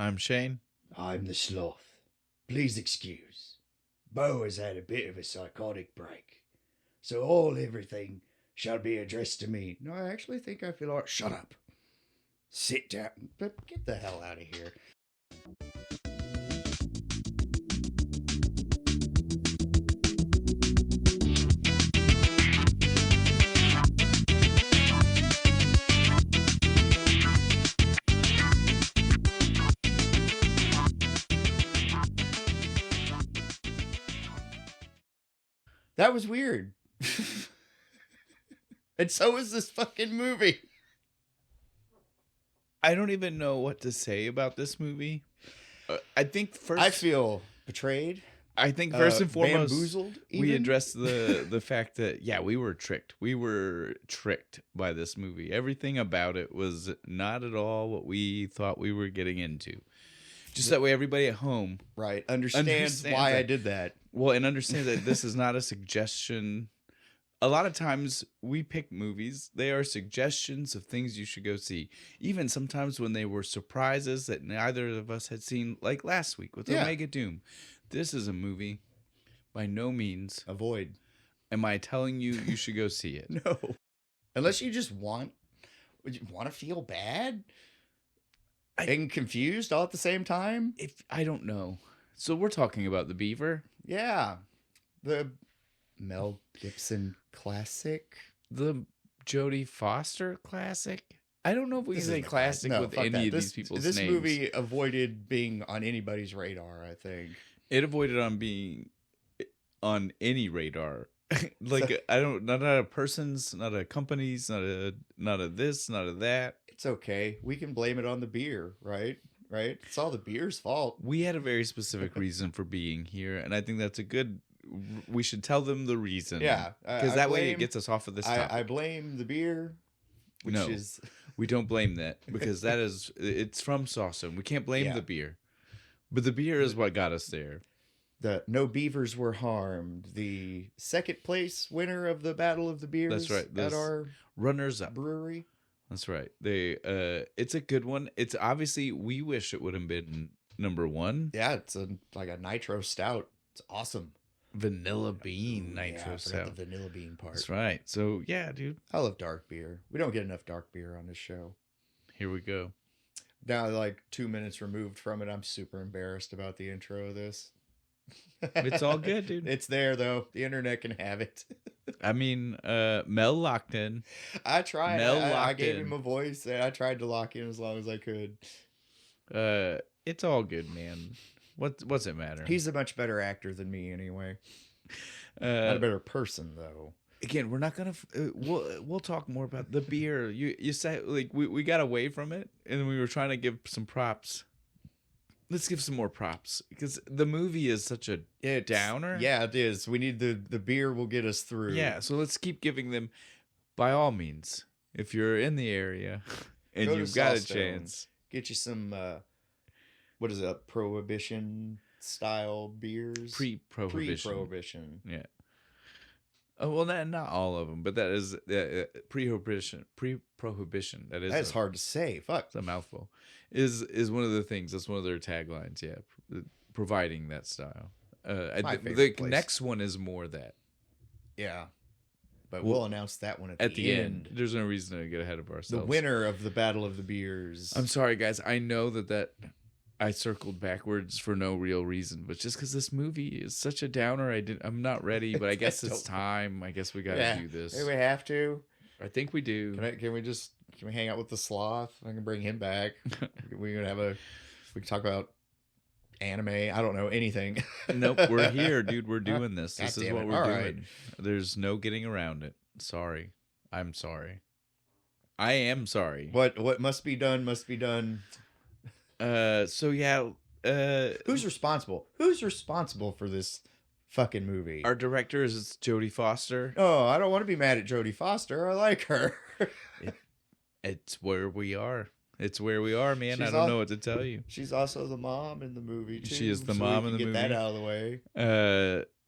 I'm Shane. I'm the sloth. Please excuse. Bo has had a bit of a psychotic break, so everything shall be addressed to me. No, I actually think I feel like... Shut up. Sit down. But get the hell out of here. That was weird. And so is this fucking movie. I don't even know what to say about this movie. I think first... I feel betrayed. I think first and foremost, bamboozled, even? we addressed the fact that, yeah, we were tricked. We were tricked by this movie. Everything about it was not at all what we thought we were getting into. Just that way everybody at home... Right. Understands why I did that. Well, and understand that this is not a suggestion. A lot of times we pick movies, they are suggestions of things you should go see. Even sometimes when they were surprises that neither of us had seen, like last week with Omega Doom. This is a movie, by no means. Avoid. Am I telling you you should go see it? No. Unless you just want to feel bad and confused all at the same time. I don't know. So we're talking about The Beaver. Yeah. The Mel Gibson classic. The Jodie Foster classic. I don't know if we can say classic with any of these people's names. This movie avoided being on anybody's radar, I think. It avoided on being on any radar. Like, not a person's, not a company's, not a this, not a that. It's okay. We can blame it on the beer, right? Right? It's all the beer's fault. We had a very specific reason for being here, and I think that's a good... We should tell them the reason. Yeah. Because that way it gets us off of this topic. I blame the beer, which is... we don't blame that, because it's from Sawstone. We can't blame the beer. But the beer is what got us there. The No Beavers Were Harmed, the second place winner of the Battle of the Beers. That's right. At our runners-up brewery. That's right. It's a good one. It's obviously, we wish it would have been number one. Yeah, it's like a nitro stout. It's awesome. Vanilla Bean Nitro Stout. The vanilla bean part. That's right. So yeah, dude. I love dark beer. We don't get enough dark beer on this show. Here we go. Now, like 2 minutes removed from it, I'm super embarrassed about the intro of this. It's all good, dude. It's there though. The internet can have it. I mean, Mel locked in. I tried. I gave him a voice, and I tried to lock in as long as I could. It's all good, man. What's it matter? He's a much better actor than me, anyway. Not a better person, though. Again, we're not gonna. We'll talk more about the beer. You said like we got away from it, and we were trying to give some props. Let's give some more props, because the movie is such a downer. Yeah, it is. We need the beer will get us through. Yeah, so let's keep giving them. By all means, if you're in the area and you've got a chance, get you some. What is it? Prohibition style beers. Pre-prohibition. Yeah. Oh, well, not all of them, but that is pre-prohibition. Pre-prohibition. That's hard to say. Fuck, it's a mouthful. Is one of the things. That's one of their taglines. Yeah, providing that style. The next one is more that. Yeah, but we'll announce that one at the end. There's no reason to get ahead of ourselves. The winner of the Battle of the Beers. I'm sorry, guys. I know that I circled backwards for no real reason, but just because this movie is such a downer, I'm not ready. But I guess it's time. I guess we got to do this. Maybe we have to. I think we do. Can we hang out with the sloth? I can bring him back. We can talk about anime. I don't know anything. Nope, we're here, dude. We're doing this. This is what we're doing. Right. There's no getting around it. Sorry. I'm sorry. I am sorry. What must be done must be done. So yeah. Who's responsible? Who's responsible for this fucking movie? Our director is Jodie Foster. Oh, I don't want to be mad at Jodie Foster. I like her. It's where we are. It's where we are, man. I don't know what to tell you. She's also the mom in the movie too. She is the mom in the movie. Get that out of the way.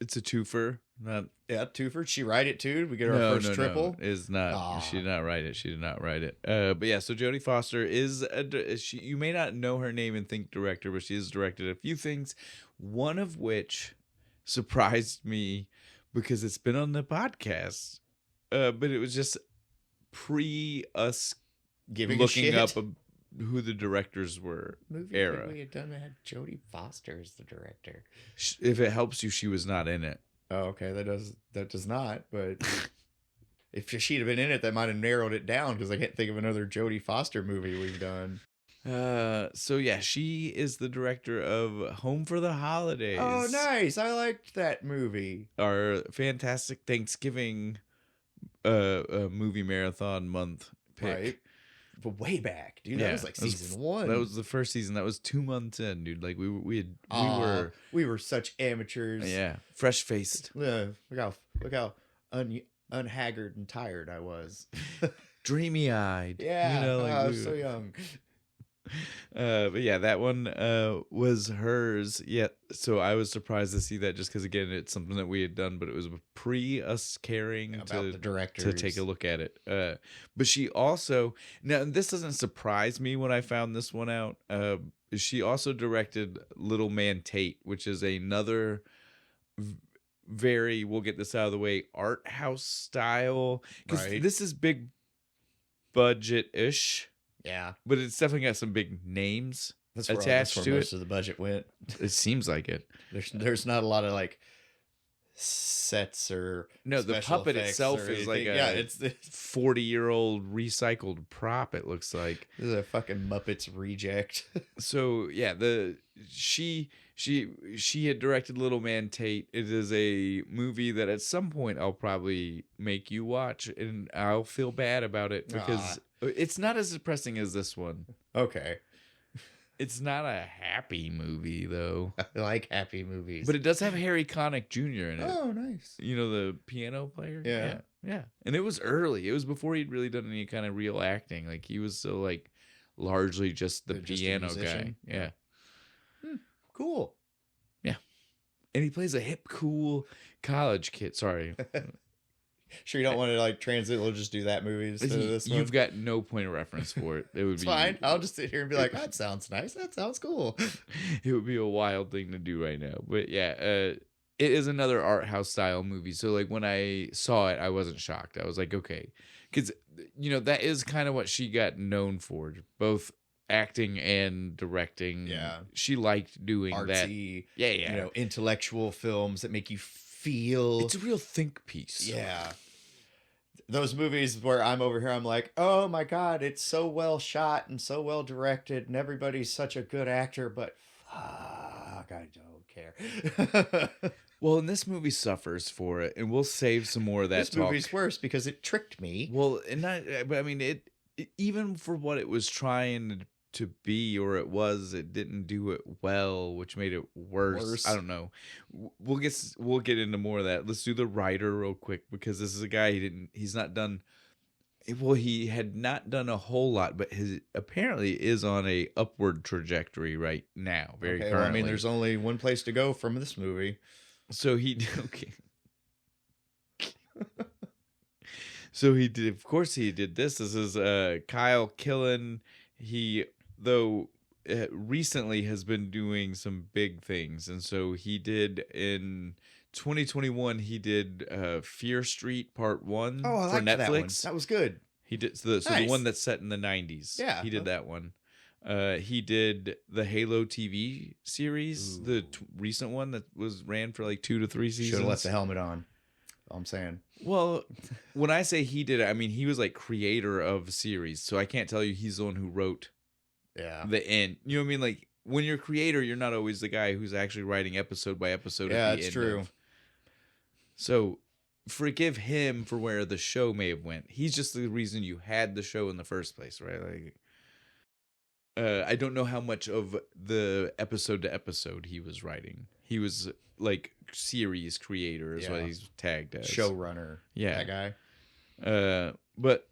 It's a twofer. Not Yeah, twofer. She write it too. We get our no, first no, triple. no. Is not. Aw. She did not write it. She did not write it. But yeah. So Jodie Foster is she. You may not know her name and think director, but she has directed a few things. One of which surprised me because it's been on the podcast. But it was just pre us Giving looking a shit. up who the directors were. Movie era. we had done that had Jodie Foster as the director. If it helps you, she was not in it. Oh, okay. That does not. But if she'd have been in it, that might have narrowed it down because I can't think of another Jodie Foster movie we've done. So yeah, she is the director of Home for the Holidays. Oh, nice! I liked that movie. Our fantastic Thanksgiving movie marathon month pick. Right, but way back, dude. Yeah, That was like season one. That was the first season. That was 2 months in, dude. Like we we were such amateurs. yeah, fresh faced, Look how unhaggard and tired I was. dreamy eyed. Yeah, you know, like I was so young. But yeah, that one was hers. Yeah, so I was surprised to see that just because again, it's something that we had done, but it was pre us caring About the directors to take a look at it. But she also now this doesn't surprise me when I found this one out. She also directed Little Man Tate, which is another very we'll get this out of the way art house style because Right. this is big budget ish. Yeah, But it's definitely got some big names that's attached where to most it. of the budget went. It seems like it. There's not a lot of like sets or No, the special puppet effects itself or is like anything. a it's 40-year-old recycled prop. It looks like. this is a fucking Muppets reject. So yeah, she had directed Little Man Tate. It is a movie that at some point I'll probably make you watch, and I'll feel bad about it because it's not as depressing as this one. Okay, It's not a happy movie though, I like happy movies, but it does have Harry Connick Jr. in it. oh, nice. You know, the piano player? Yeah. Yeah. And it was early. It was before he'd really done any kind of real acting. Like he was so like largely just the Just a piano guy. musician? Yeah. Cool. And he plays a hip, cool college kid. Sorry. Sure, you don't want to like transit. We'll just do that movie instead of this one. You've got no point of reference for it. It would It's be fine. I'll just sit here and be like, that sounds nice. That sounds cool. It would be a wild thing to do right now. But yeah, it is another art house style movie. So like when I saw it, I wasn't shocked. I was like, okay, because you know that is kind of what she got known for, both acting and directing. Yeah. she liked doing that. Artsy, Yeah, you know, intellectual films that make you feel. it's a real think piece. Yeah. Those movies where I'm over here, I'm like, oh my God, it's so well shot and so well directed, and everybody's such a good actor, but fuck, I don't care. Well, and this movie suffers for it, and we'll save some more of that This talk. movie's worse because it tricked me. Well, and not, but I mean, it even for what it was trying to be, or it didn't do it well, which made it worse. I don't know. We'll get into more of that. Let's do the writer real quick because this is a guy he's not done. Well, he had not done a whole lot, but his apparently is on a upward trajectory right now. Very Okay, currently. well, I mean, there's only one place to go from this movie. So he okay. So he did. Of course, he did this. This is Kyle Killen. He recently has been doing some big things, and so he did in 2021. He did Fear Street Part 1 Oh, I for liked Netflix. that one. That was good. He did the Nice. one that's set in the 90s. Yeah. he did that one. He did the Halo TV series, Ooh. the recent one that ran for like 2 to 3 seasons. Should have left the helmet on. All I'm saying. Well, when I say he did it, I mean he was like creator of series, so I can't tell you he's the one who wrote Yeah. the end. You know what I mean? Like when you're a creator, you're not always the guy who's actually writing episode by episode. Yeah, at the it's end true. So forgive him for where the show may have went. He's just the reason you had the show in the first place, right? Like, I don't know how much of the episode to episode he was writing. He was like series creator is what Yeah. he's tagged as. Showrunner. Yeah. That guy. But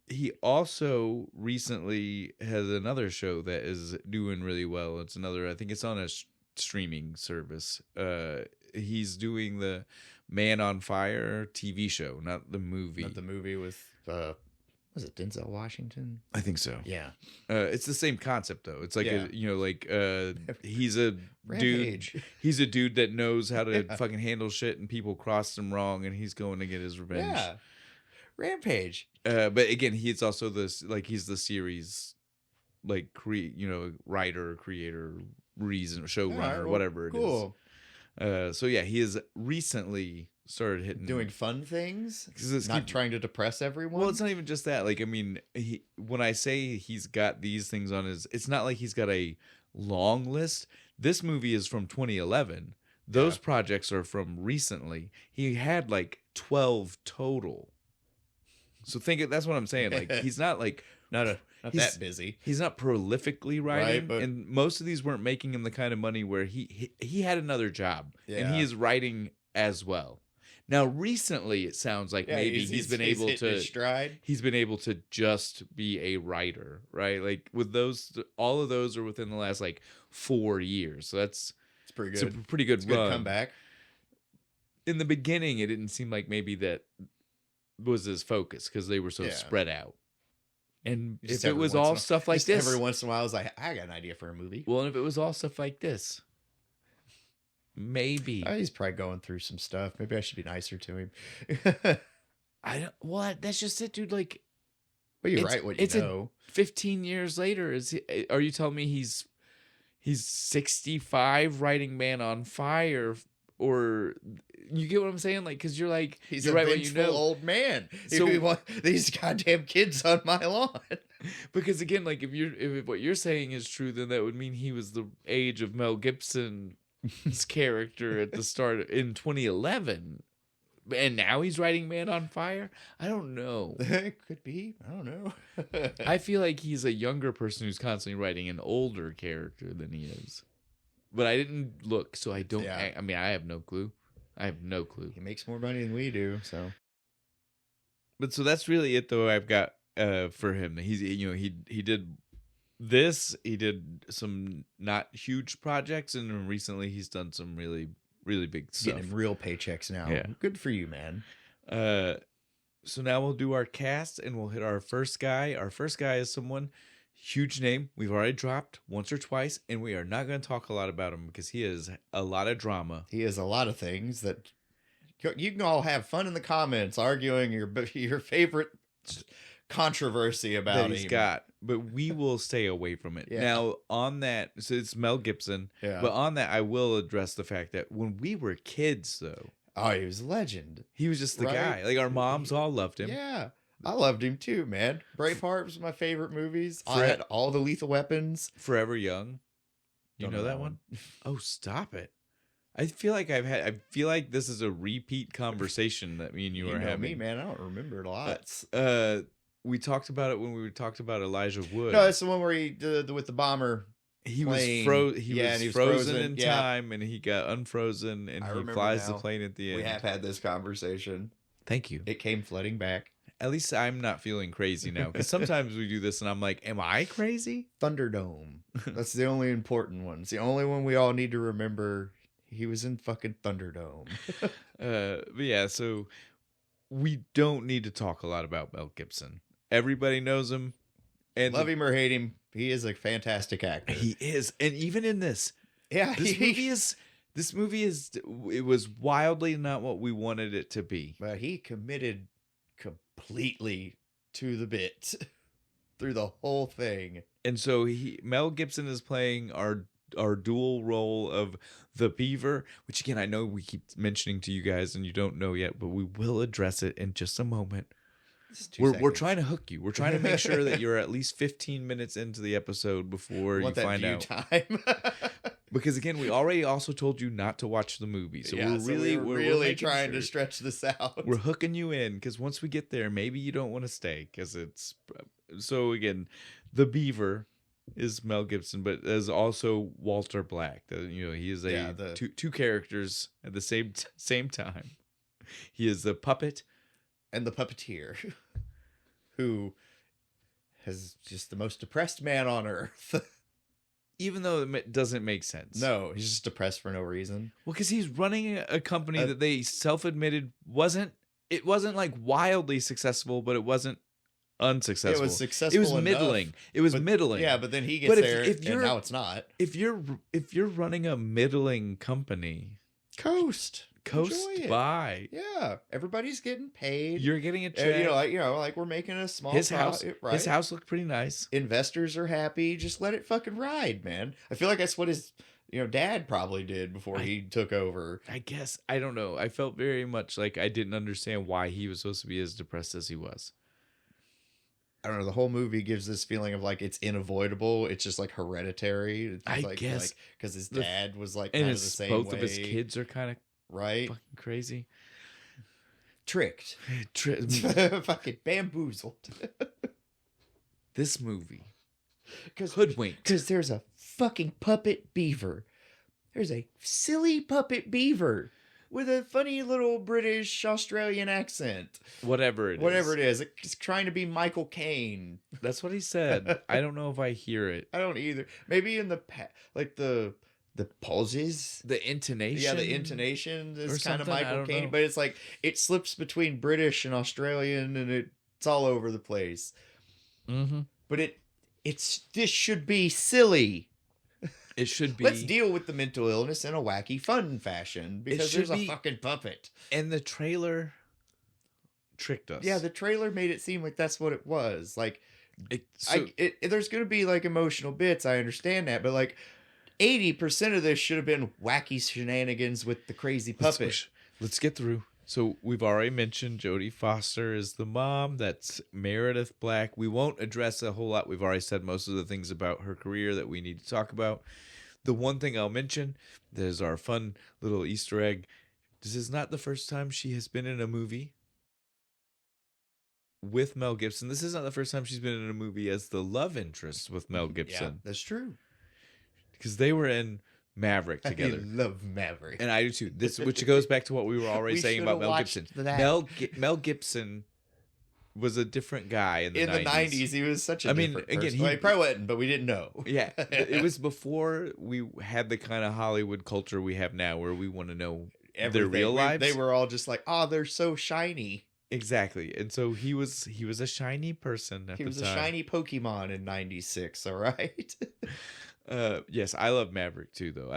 he also recently has another show that is doing really well. It's another, I think it's on a streaming service. He's doing the Man on Fire TV show, not the movie. Not the movie with was it Denzel Washington? I think so. Yeah. It's the same concept though. It's like Yeah. he's a Rampage. dude. He's a dude that knows how to fucking handle shit, and people crossed him wrong, and he's going to get his revenge. Yeah. Rampage. But again, he's also he's the series, like writer, creator, showrunner, Well, whatever it is. cool. So yeah, he has recently started hitting Doing fun things. 'Cause it's Not trying to depress everyone. Well, it's not even just that. Like, I mean, when I say he's got these things on it's not like he's got a long list. This movie is from 2011. Those projects are from recently. He had like 12 total. So that's what I'm saying. Like, he's not like not he's- that busy. he's not prolifically writing, but- and most of these weren't making him the kind of money where he had another job, and he is writing as well. Now, recently, it sounds like maybe he's been able hitting to his stride. he's been able to just be a writer, right? Like with those, all of those are within the last like 4 years. So it's pretty it's a good. pretty good It's a good run. comeback. In the beginning, it didn't seem like maybe that was his focus because they were so Yeah. spread out. And Just if it every was once all in a- stuff like just this, every once in a while, I was like, I got an idea for a movie. well, and if it was all stuff like this, maybe He's probably going through some stuff. Maybe I should be nicer to him. I don't. What? That's just it, dude. Like, But you're It's- right. What you it's a- know. 15 years later, are you telling me he's 65 writing Man on Fire, or you get what I'm saying? Like, because you're like, He's you're a right when you vengeful know. old man. So- So want these goddamn kids on my lawn. Because again, like if what you're saying is true, then that would mean he was the age of Mel Gibson's character at the start in 2011, and now he's writing Man on Fire. I don't know. It could be. I don't know. I feel like he's a younger person who's constantly writing an older character than he is. But I didn't look, so I don't. Yeah. I mean, I have no clue. I have no clue. He makes more money than we do, so But so that's really it, though. I've got for him. He did this. He did some not huge projects, and recently he's done some really big stuff. getting him real paychecks now. Yeah. Good for you, man. So now we'll do our cast, and we'll hit our first guy. Our first guy is someone huge name we've already dropped once or twice, and we are not going to talk a lot about him because he has a lot of drama. He has a lot of things that you can all have fun in the comments arguing your favorite controversy about that him. he's got, but we will stay away from it. Yeah. Now, on that, so it's Mel Gibson, Yeah. but on that, I will address the fact that when we were kids, though, Oh, he was a legend. he was just the Right. guy. Like our moms all loved him. Yeah. I loved him too, man. Braveheart was my favorite movies. I Fred- had all the Lethal Weapons. Forever Young. You Don't know that one? Oh, stop it. I feel like I feel like this is a repeat conversation that me and you, You are know having. me, man. I don't remember it a lot. We talked about it when we talked about Elijah Wood. No, it's the one where he did with the bomber. he plane. was he Yeah, was and he was frozen frozen. in Yeah. time, and he got unfrozen, and I he remember flies the now. plane at the end. We have had this conversation. Thank you. It came flooding back. At least I'm not feeling crazy now, because sometimes we do this, and I'm like, "Am I crazy?" Thunderdome. That's the only important one. It's the only one we all need to remember. He was in fucking Thunderdome. But yeah, so we don't need to talk a lot about Mel Gibson. Everybody knows him, and Love him or hate him, he is a fantastic actor. he is. And even in this, yeah, this movie is. It was wildly not what we wanted it to be. but he committed completely to the bit through the whole thing. And so Mel Gibson is playing our dual role of the Beaver, which again I know we keep mentioning to you guys and you don't know yet, but we will address it in just a moment. We're trying to hook you. We're trying to make sure that you're at least 15 minutes into the episode before you find out. Time. Because again, we already also told you not to watch the movie, so Yeah, we're we're making trying sure. to stretch this out. We're hooking you in because once we get there, maybe you don't want to stay because it's so. Again, the Beaver is Mel Gibson, but is also Walter Black. He is two characters at the same time. He is the puppet and the puppeteer, who has just the most depressed man on earth. even though it doesn't make sense. No, he's just depressed for no reason. Well, because he's running a company that they self-admitted wasn't like wildly successful, but it wasn't unsuccessful. It was successful. It was enough, middling. It was middling. Yeah, but then he gets there, and now it's not. If you're running a middling company, coast by. Yeah, everybody's getting paid. You're getting a check. Like we're making a small house. Right? His house looked pretty nice. Investors are happy. Just let it fucking ride, man. I feel like that's what his dad probably did before he took over. I guess I don't know. I felt very much like I didn't understand why he was supposed to be as depressed as he was. I don't know. The whole movie gives this feeling of like it's unavoidable. It's just like hereditary. It's I like, guess because his dad was like and kind of the same both way. of his kids are kind of right, fucking crazy, tricked, fucking bamboozled. This movie, hoodwinked, because there's a fucking puppet beaver. There's a silly puppet beaver with a funny little British Australian accent. Whatever it is. It's trying to be Michael Caine. That's what he said. I don't know if I hear it. I don't either. Maybe in the pauses. The intonation. Yeah, the intonation is kind of something, Michael Caine. But it's like, it slips between British and Australian and it's all over the place. Mm-hmm. But this should be silly. It should be. Let's deal with the mental illness in a wacky, fun fashion because there's a fucking puppet. And the trailer tricked us. Yeah, the trailer made it seem like that's what it was. Like, there's going to be like emotional bits. I understand that, but like 80% of this should have been wacky shenanigans with the crazy puppet. Let's get through. So we've already mentioned Jodie Foster is the mom. That's Meredith Black. We won't address a whole lot. We've already said most of the things about her career that we need to talk about. The one thing I'll mention, there's our fun little Easter egg. This is not the first time she has been in a movie with Mel Gibson. This is not the first time she's been in a movie as the love interest with Mel Gibson. Yeah, that's true. Because they were in Maverick together. I love Maverick. And I do too. Which goes back to what we were already saying about Mel Gibson. Mel Gibson was a different guy in the 90s. He was such a different person. He probably wasn't, but we didn't know. Yeah. It was before we had the kind of Hollywood culture we have now where we want to know their real lives. They were all just like, oh, they're so shiny. Exactly. And so he was a shiny person at the time. He was a shiny Pokemon in 96, all right? Yes, I love Maverick too, though.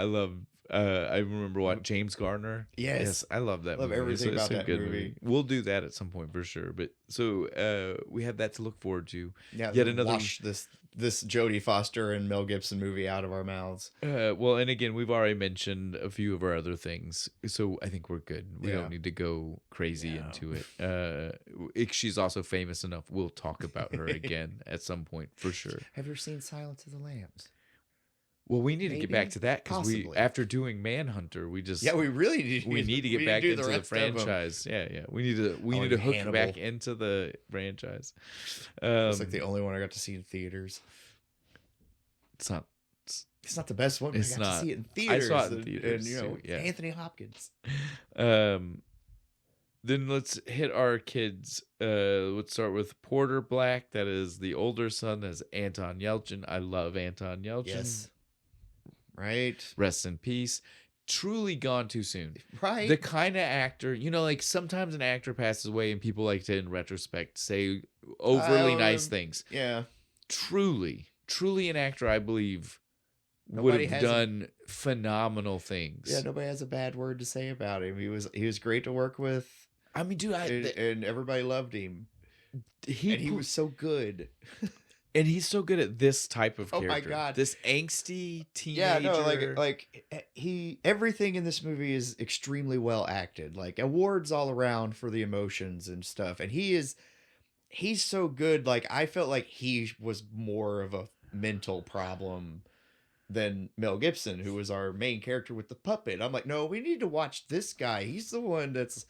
I remember what James Garner. Yes, I love that. Love movie. everything about that movie. We'll do that at some point for sure. But so we have that to look forward to. Yeah, yet another wash this Jodie Foster and Mel Gibson movie out of our mouths. Well, and again, we've already mentioned a few of our other things, so I think we're good. We don't need to go crazy into it. She's also famous enough. We'll talk about her again at some point for sure. Have you ever seen Silence of the Lambs? Well, we need to get back to that because after doing Manhunter, we really need to get back into the franchise. Yeah, we need to hook Hannibal back into the franchise. It's like the only one I got to see in theaters. It's not the best one. But I got to see it in theaters. I saw it in theaters. And Anthony Hopkins. Then let's hit our kids. Let's start with Porter Black. That is the older son. That's Anton Yelchin. I love Anton Yelchin. Yes. Right. Rest in peace. Truly gone too soon. Right. The kind of actor, like sometimes an actor passes away and people like to, in retrospect, say overly nice things. Yeah. Truly an actor, I believe, would have done phenomenal things. Yeah, nobody has a bad word to say about him. He was great to work with. I mean, dude, and everybody loved him. He was so good. And he's so good at this type of character. Oh my god, this angsty teenager. Yeah, no, like everything in this movie is extremely well acted. Like awards all around for the emotions and stuff. And he's so good. Like I felt like he was more of a mental problem than Mel Gibson, who was our main character with the puppet. I'm like, no, we need to watch this guy. He's the one that's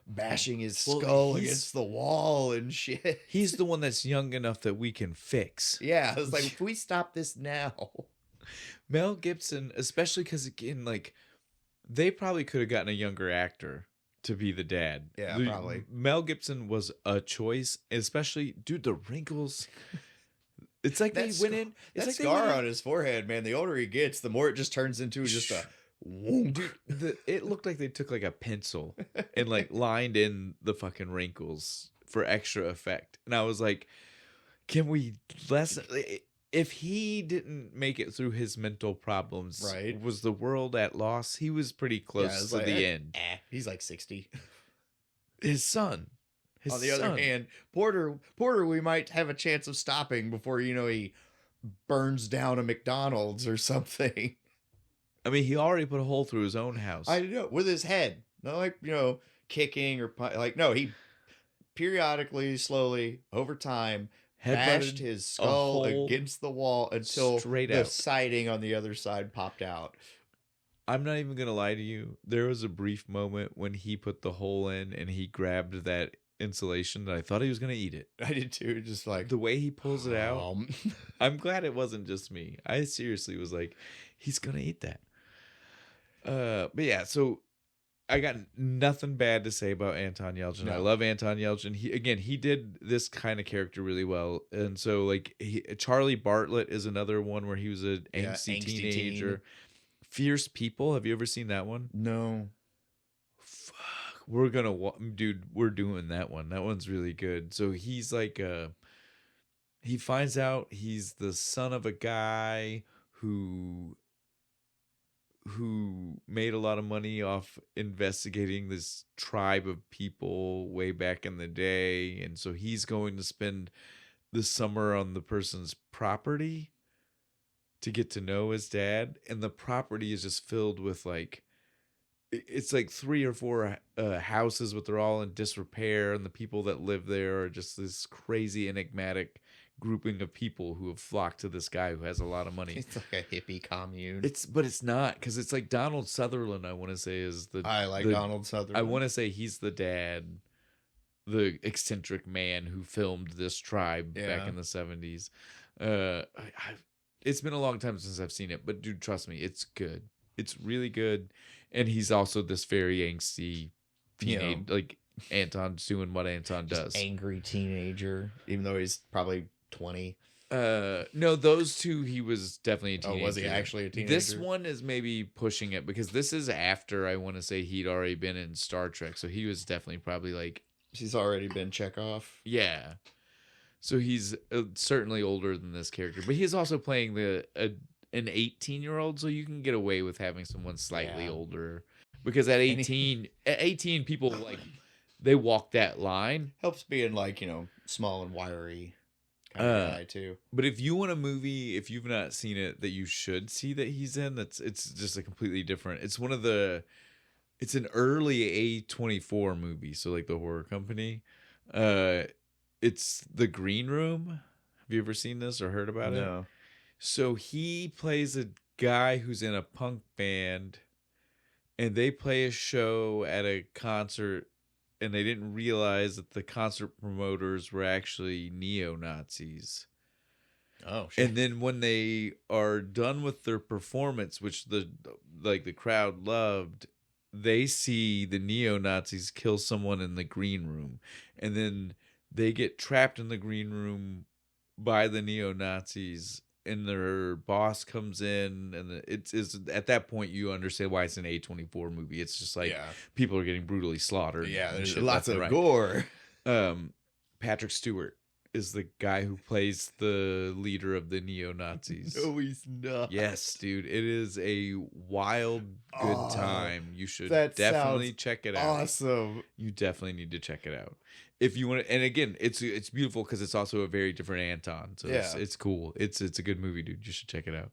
bashing his skull against the wall and shit. He's the one that's young enough that we can fix. Yeah, I was like, if we stop this now. Mel Gibson, especially because, again, like, they probably could have gotten a younger actor to be the dad. Yeah, probably. Mel Gibson was a choice, especially, dude, the wrinkles. It's like they went in. It's That like they scar went in- on his forehead, man. The older he gets, the more it just turns into just a wonk. Dude, it looked like they took like a pencil and like lined in the fucking wrinkles for extra effect. And I was like, can we lessen? If he didn't make it through his mental problems, Right. was the world at loss? He was pretty close to the end. He's like 60. His son. On the other hand, Porter, we might have a chance of stopping before he burns down a McDonald's or something. I mean, he already put a hole through his own house. I know, with his head, not like kicking or like. No, he periodically, slowly, over time, bashed his skull against the wall until the siding on the other side popped out. I'm not even gonna lie to you. There was a brief moment when he put the hole in and he grabbed that insulation that I thought he was gonna eat it. I did too. Just like the way he pulls it out. I'm glad it wasn't just me. I seriously was like, he's gonna eat that. But yeah, so I got nothing bad to say about Anton Yelchin. No. I love Anton Yelchin. He did this kind of character really well. And so like Charlie Bartlett is another one where he was an angsty teenager. Teen. Fierce People. Have you ever seen that one? No. Fuck. We're doing that one. That one's really good. So he's like he finds out he's the son of a guy who made a lot of money off investigating this tribe of people way back in the day. And so he's going to spend the summer on the person's property to get to know his dad. And the property is just filled with like, it's like 3 or 4 houses, but they're all in disrepair. And the people that live there are just this crazy enigmatic grouping of people who have flocked to this guy who has a lot of money. It's like a hippie commune. But it's not, because it's like Donald Sutherland. I want to say Donald Sutherland. I want to say he's the dad, the eccentric man who filmed this tribe back in the 70s. It's been a long time since I've seen it, but dude, trust me, it's good. It's really good, and he's also this very angsty teenage, like Anton's doing what Anton does. Angry teenager, even though he's probably 20. No, those two, he was definitely a teenager. Oh, was he actually a teenager? This one is maybe pushing it, because this is after, I want to say, he'd already been in Star Trek, so he was definitely probably like... He's already been Chekhov. Yeah. So he's certainly older than this character, but he's also playing an 18-year-old, so you can get away with having someone slightly older, because at 18 people like they walk that line. Helps being like, small and wiry kind of guy too. But if you want a movie, if you've not seen it, that you should see that he's in, it's just a completely different. It's an early A24 movie, so like the horror company. It's The Green Room. Have you ever seen this or heard about it? No. So he plays a guy who's in a punk band, and they play a show at a concert, and they didn't realize that the concert promoters were actually neo-Nazis. Oh, shit. And then when they are done with their performance, which the crowd loved, they see the neo-Nazis kill someone in the green room, and then they get trapped in the green room by the neo-Nazis, and their boss comes in, and it's at that point you understand why it's an A24 movie. It's just like people are getting brutally slaughtered. Yeah, there's lots of gore. Patrick Stewart is the guy who plays the leader of the neo-Nazis. No, he's not. Yes, dude. It is a wild, good time. You should that definitely check it out. Awesome. You definitely need to check it out. If you want to, and again, it's beautiful because it's also a very different Anton. So it's cool. It's a good movie, dude. You should check it out.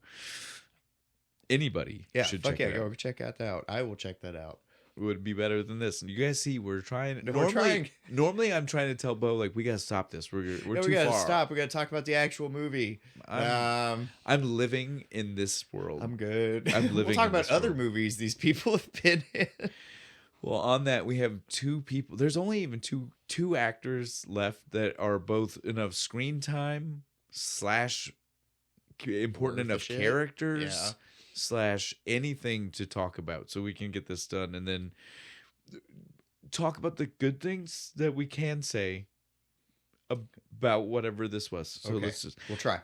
Anybody should check it out. Go check that out. I will check that out. Would be better than this. And you guys see, we're trying. We're trying. Normally, I'm trying to tell Bo, like, we gotta stop this. We're too far. We gotta stop. We gotta talk about the actual movie. I'm living in this world. I'm good. I'm living. We'll talk in about this other world. movies these people have been in. Well, on that, we have 2 people. There's only even two actors left that are both enough screen time / important enough characters / anything to talk about, so we can get this done, and then talk about the good things that we can say about whatever this was. So we'll try.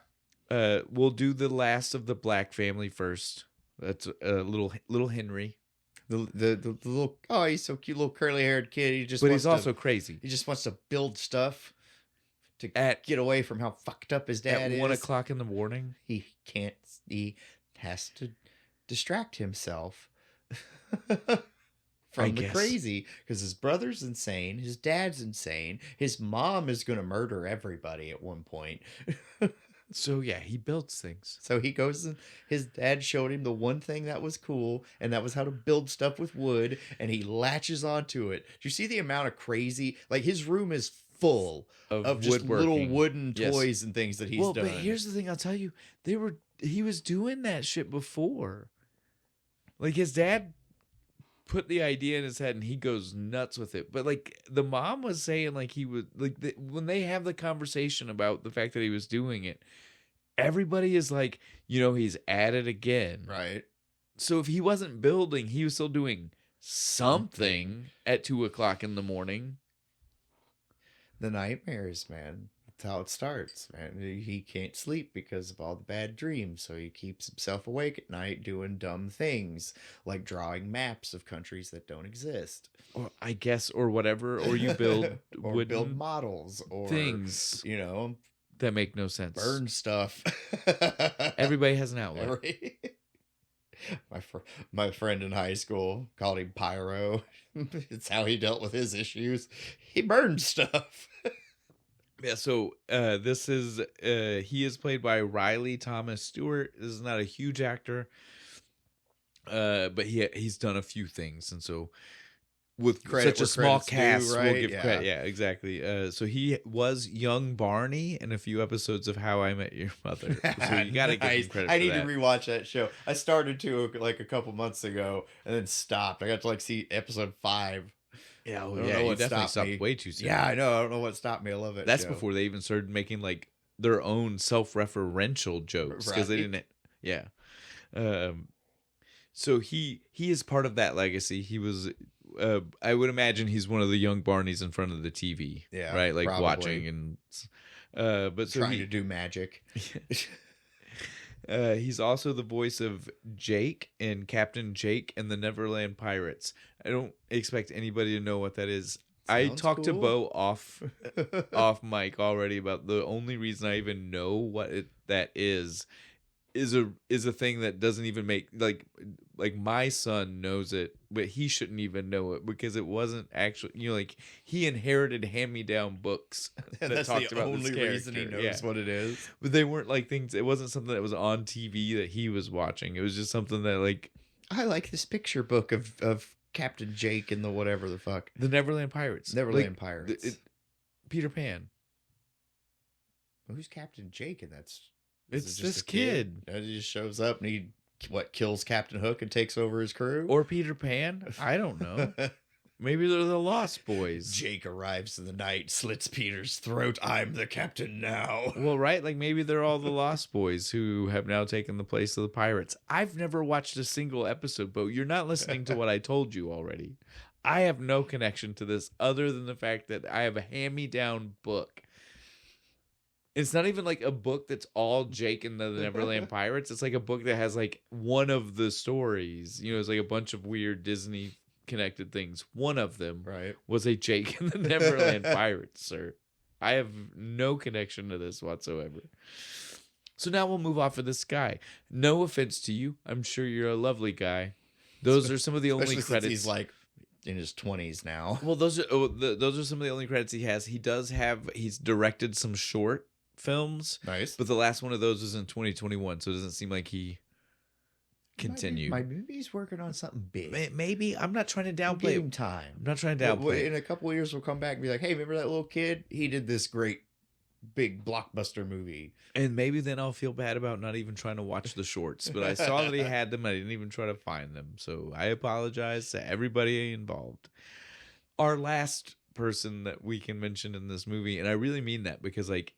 we'll do the last of the black family first. That's little Henry. The little, oh, he's so cute, little curly haired kid. But he's also crazy. He just wants to build stuff to get away from how fucked up his dad at is. 1 o'clock in the morning. He can't. He has to distract himself from the crazy, because his brother's insane, his dad's insane, his mom is going to murder everybody at one point. So yeah, he builds things. So he goes and his dad showed him the one thing that was cool, and that was how to build stuff with wood, and he latches onto it. Do you see the amount of crazy, like his room is full of just little wooden toys and things that he's done. But here's the thing, I'll tell you, he was doing that shit before. Like his dad put the idea in his head and he goes nuts with it. But like the mom was saying, like he would, like when they have the conversation about the fact that he was doing it, everybody is like, he's at it again. Right. So if he wasn't building, he was still doing something at 2 o'clock in the morning. The nightmares, man. That's how it starts, man. He can't sleep because of all the bad dreams, so he keeps himself awake at night doing dumb things, like drawing maps of countries that don't exist. Or I guess, or whatever, or you build or build models or things, that make no sense. Burn stuff. Everybody has an outlet. My friend in high school called him Pyro. It's how he dealt with his issues. He burned stuff. Yeah, so this is he is played by Riley Thomas Stewart. This is not a huge actor, but he's done a few things, and so with such a small cast, right? We'll give credit. Yeah, exactly. So he was young Barney in a few episodes of How I Met Your Mother. So you got to give him credit. I need to rewatch that show. I started to like a couple months ago and then stopped. I got to like see episode 5. Yeah, you definitely stopped way too soon. Yeah, I know. I don't know what stopped me. I love it. That's before they even started making like their own self-referential jokes because they didn't. Yeah. So he is part of that legacy. He was. I would imagine he's one of the young Barneys in front of the TV. Yeah, right, like probably. watching and. But so trying to do magic. He's also the voice of Jake in Captain Jake and the Neverland Pirates. I don't expect anybody to know what that is. I talked to Bo off mic already about the only reason I even know what that is a thing that doesn't even make like my son knows it, but he shouldn't even know it because it wasn't actually like he inherited hand-me-down books that that's talked the about only this character. reason he knows what it is. But they weren't like things. It wasn't something that was on TV that he was watching. It was just something that like I like this picture book of Captain Jake and the whatever the fuck. The Neverland Pirates. Neverland Pirates. Peter Pan. Who's Captain Jake? And it's this kid. He just shows up and he kills Captain Hook and takes over his crew? Or Peter Pan? I don't know. Maybe they're the Lost Boys. Jake arrives in the night, slits Peter's throat. I'm the captain now. Well, right? Like maybe they're all the Lost Boys who have now taken the place of the pirates. I've never watched a single episode, Bo. You're not listening to what I told you already. I have no connection to this other than the fact that I have a hand-me-down book. It's not even like a book that's all Jake and the Neverland Pirates. It's like a book that has like one of the stories. It's like a bunch of weird Disney connected things. One of them was a Jake and the Neverland Pirates, sir. I have no connection to this whatsoever. So now we'll move off of this guy. No offense to you. I'm sure you're a lovely guy. Those are some of the only credits. He's like in his 20s now. Well, those are some of the only credits he has. He's directed some short films. Nice. But the last one of those was in 2021, so it doesn't seem like he continued. My movie's working on something big. Maybe. I'm not trying to downplay Give him time. I'm not trying to downplay it. In a couple of years, we'll come back and be like, hey, remember that little kid? He did this great big blockbuster movie. And maybe then I'll feel bad about not even trying to watch the shorts. But I saw that he had them. I didn't even try to find them. So I apologize to everybody involved. Our last person that we can mention in this movie, and I really mean that because like,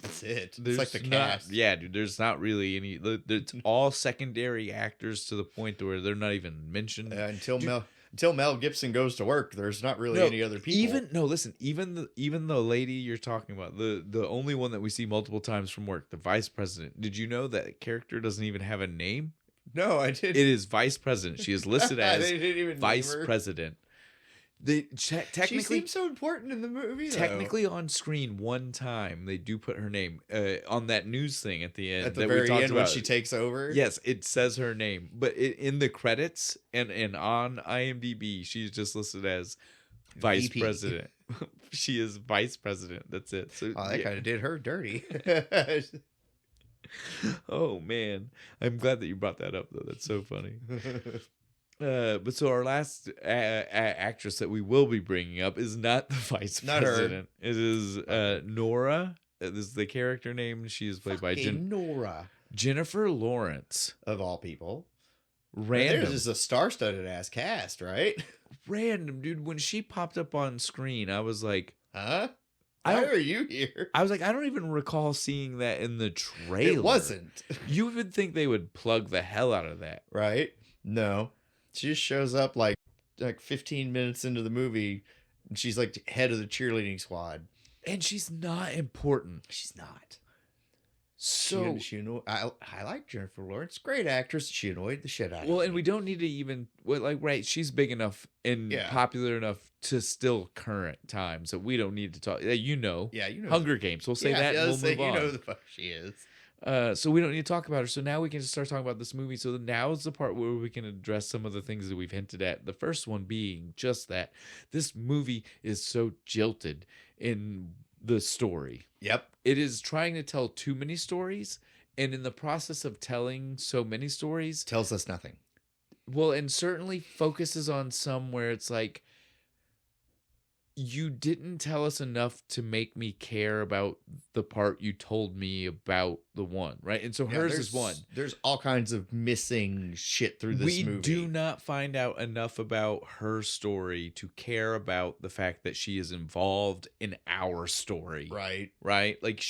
that's it. It's like the cast. Yeah, dude. There's not really any. It's all secondary actors to the point where they're not even mentioned until until Mel Gibson goes to work, there's not really any other people. Even the lady you're talking about, the only one that we see multiple times from work, the vice president. Did you know that character doesn't even have a name? No, I didn't. It is vice president. She is listed as They didn't even vice name her. president. They technically She seems so important in the movie. Though. Technically, on screen one time they do put her name on that news thing at the end. At the that very we talked end, about. when she takes over. Yes, it says her name, but in the credits and on IMDb, she's just listed as vice VP. president. She is vice president. That's it. So That kind of did her dirty. Oh man, I'm glad that you brought that up though. That's so funny. But so our last actress that we will be bringing up is not the vice Not her. president. It is Nora. This is the character name. She is played by Nora, Jennifer Lawrence. of all people. Random. There's just a star-studded ass cast, right? Random, dude. When she popped up on screen, I was like, Huh? I Why don't- are you here? I don't even recall seeing that in the trailer. It wasn't. You would think they would plug the hell out of that. Right? No. She just shows up like 15 minutes into the movie, and she's like head of the cheerleading squad. And she's not important. She's not. So I like Jennifer Lawrence, great actress. She annoyed the shit out of me. well, and we don't need to even right. She's big enough and Yeah. popular enough to still current times that we don't need to talk. You know, Yeah, you know. Hunger Games. We'll say that. And we'll move you on. know who the fuck she is. So we don't need to talk about her. So now we can just start talking about this movie. So now is the part where we can address some of the things that we've hinted at. The first one being just that this movie is so jilted in the story. Yep. It is trying to tell too many stories, and in the process of telling so many stories, Tells us nothing. well, and certainly focuses on some where it's like, you didn't tell us enough to make me care about the part you told me about the one, right? And so Yeah, hers is one. There's all kinds of missing shit through this We movie. do not find out enough about her story to care about the fact that she is involved in our story. Right. Right? Like